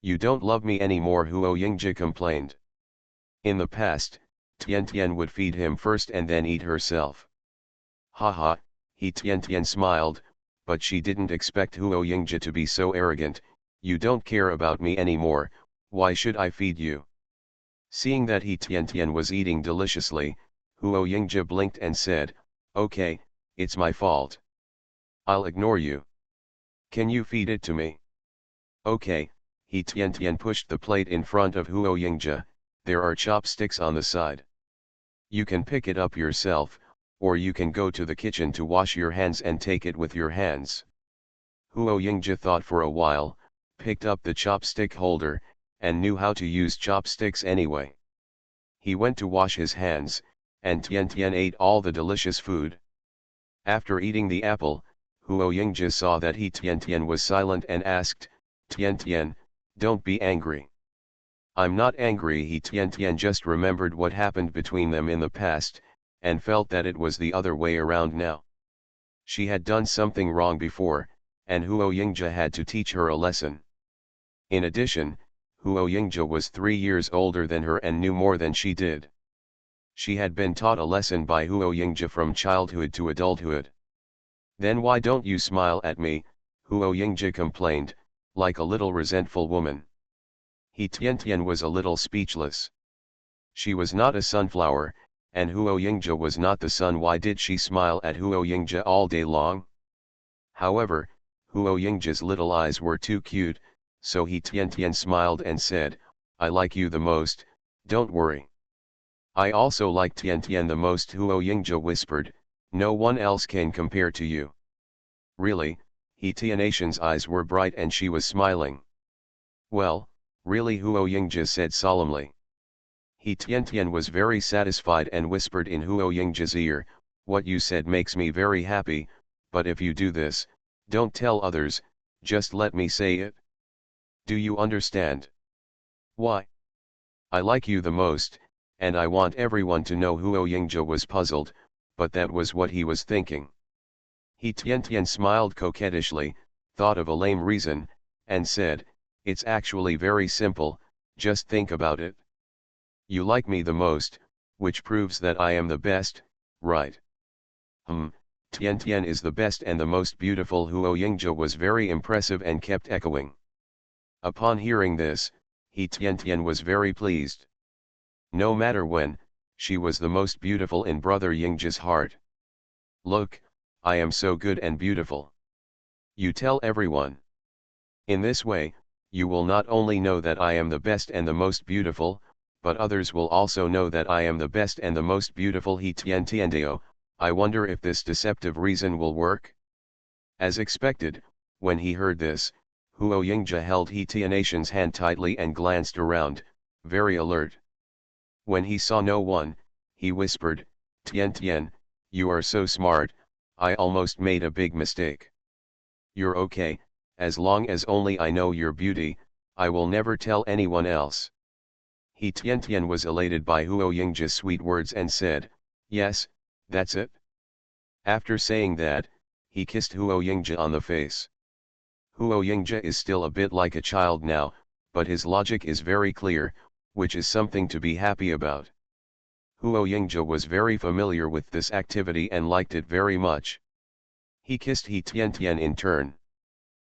"You don't love me anymore," Huo Yingzhe complained. In the past, Tian would feed him first and then eat herself. Haha, he Tian smiled, but she didn't expect Huo Yingzhe to be so arrogant. "You don't care about me anymore, why should I feed you?" Seeing that he Tian was eating deliciously, Huo Yingzhe blinked and said, "Okay, it's my fault. I'll ignore you. Can you feed it to me?" "Okay," he Tian pushed the plate in front of Huo Yingzhe. "There are chopsticks on the side. You can pick it up yourself, or you can go to the kitchen to wash your hands and take it with your hands." Huo Yingzhe thought for a while, picked up the chopstick holder, and knew how to use chopsticks anyway. He went to wash his hands, and Tian ate all the delicious food. After eating the apple, Huo Yingzhe saw that he Tian was silent and asked, "Tian, don't be angry." "I'm not angry." He Tian just remembered what happened between them in the past, and felt that it was the other way around now. She had done something wrong before, and Huo Yingzhe had to teach her a lesson. In addition, Huo Yingzhe was 3 years older than her and knew more than she did. She had been taught a lesson by Huo Yingzhe from childhood to adulthood. "Then why don't you smile at me?" Huo Yingzhe complained, like a little resentful woman. He Tian was a little speechless. She was not a sunflower, and Huo Yingzhe was not the sun. Why did she smile at Huo Yingzhe all day long? However, Huo Yingzhe's little eyes were too cute, so he Tian smiled and said, "I like you the most, don't worry." "I also like Tian the most," Huo Yingzhe whispered, "no one else can compare to you." "Really?" He Tian's eyes were bright and she was smiling. "Well, really," Huo Yingzhe said solemnly. He Tian was very satisfied and whispered in Huo Yingzhe's ear, "What you said makes me very happy, but if you do this, don't tell others, just let me say it. Do you understand?" "Why?" "I like you the most, and I want everyone to know." Huo Yingzhe was puzzled, but that was what he was thinking. He Tian smiled coquettishly, thought of a lame reason, and said, "It's actually very simple, just think about it. You like me the most, which proves that I am the best, right?" Tian is the best and the most beautiful." Huo Yingzhe was very impressive and kept echoing. Upon hearing this, he Tian was very pleased. No matter when, she was the most beautiful in brother Yingzhe's heart. "Look, I am so good and beautiful. You tell everyone. In this way, you will not only know that I am the best and the most beautiful, but others will also know that I am the best and the most beautiful." He Tian, "I wonder if this deceptive reason will work?" As expected, when he heard this, Huo Yingzhe held he Tian's hand tightly and glanced around, very alert. When he saw no one, he whispered, Tian, you are so smart, I almost made a big mistake." "You're okay, as long as only I know your beauty, I will never tell anyone else." He Tian was elated by Huo Yingzhe's sweet words and said, "Yes, that's it." After saying that, he kissed Huo Yingzhe on the face. Huo Yingzhe is still a bit like a child now, but his logic is very clear, which is something to be happy about. Huo Yingzhe was very familiar with this activity and liked it very much. He kissed He Tian in turn.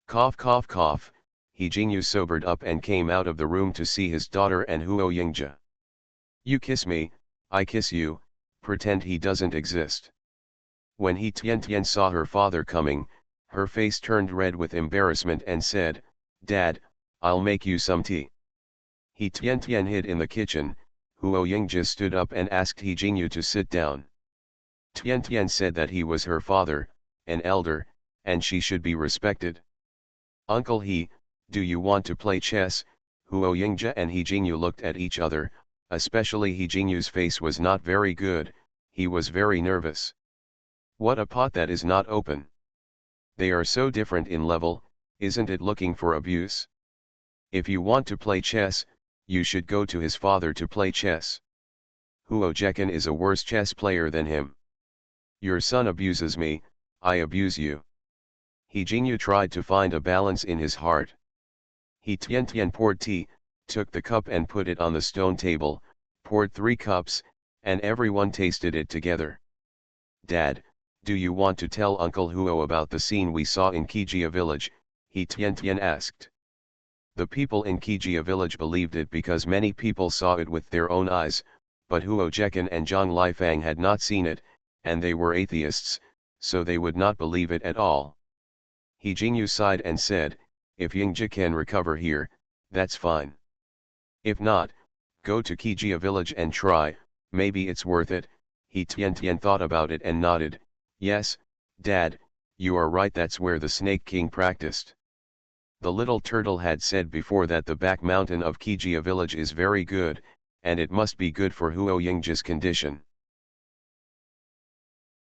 Cough cough cough, He Jingyu sobered up and came out of the room to see his daughter and Huo Yingzhe. You kiss me, I kiss you, pretend he doesn't exist. When He Tian saw her father coming, her face turned red with embarrassment and said, Dad, I'll make you some tea. He Tian hid in the kitchen. Huo Yingzhe stood up and asked He Jingyu to sit down. Tian said that he was her father, an elder, and she should be respected. Uncle He, do you want to play chess? Huo Yingzhe and He Jingyu looked at each other, especially He Jingyu's face was not very good, he was very nervous. What a pot that is not open. They are so different in level, isn't it looking for abuse? If you want to play chess, you should go to his father to play chess. Huo Jekan is a worse chess player than him. Your son abuses me, I abuse you. He Jingyu tried to find a balance in his heart. He Tian poured tea, took the cup and put it on the stone table, poured 3 cups, and everyone tasted it together. Dad, do you want to tell Uncle Huo about the scene we saw in Kijia village? He Tian asked. The people in Kijia village believed it because many people saw it with their own eyes, but Huo Jekan and Zhang Lifang had not seen it, and they were atheists, so they would not believe it at all. He Jingyu sighed and said, if Yingzhe can recover here, that's fine. If not, go to Kijia village and try, maybe it's worth it. He Tian thought about it and nodded, yes, Dad, you are right, that's where the Snake King practiced. The little turtle had said before that the back mountain of Kijia village is very good, and it must be good for Huo Yingzhe's condition.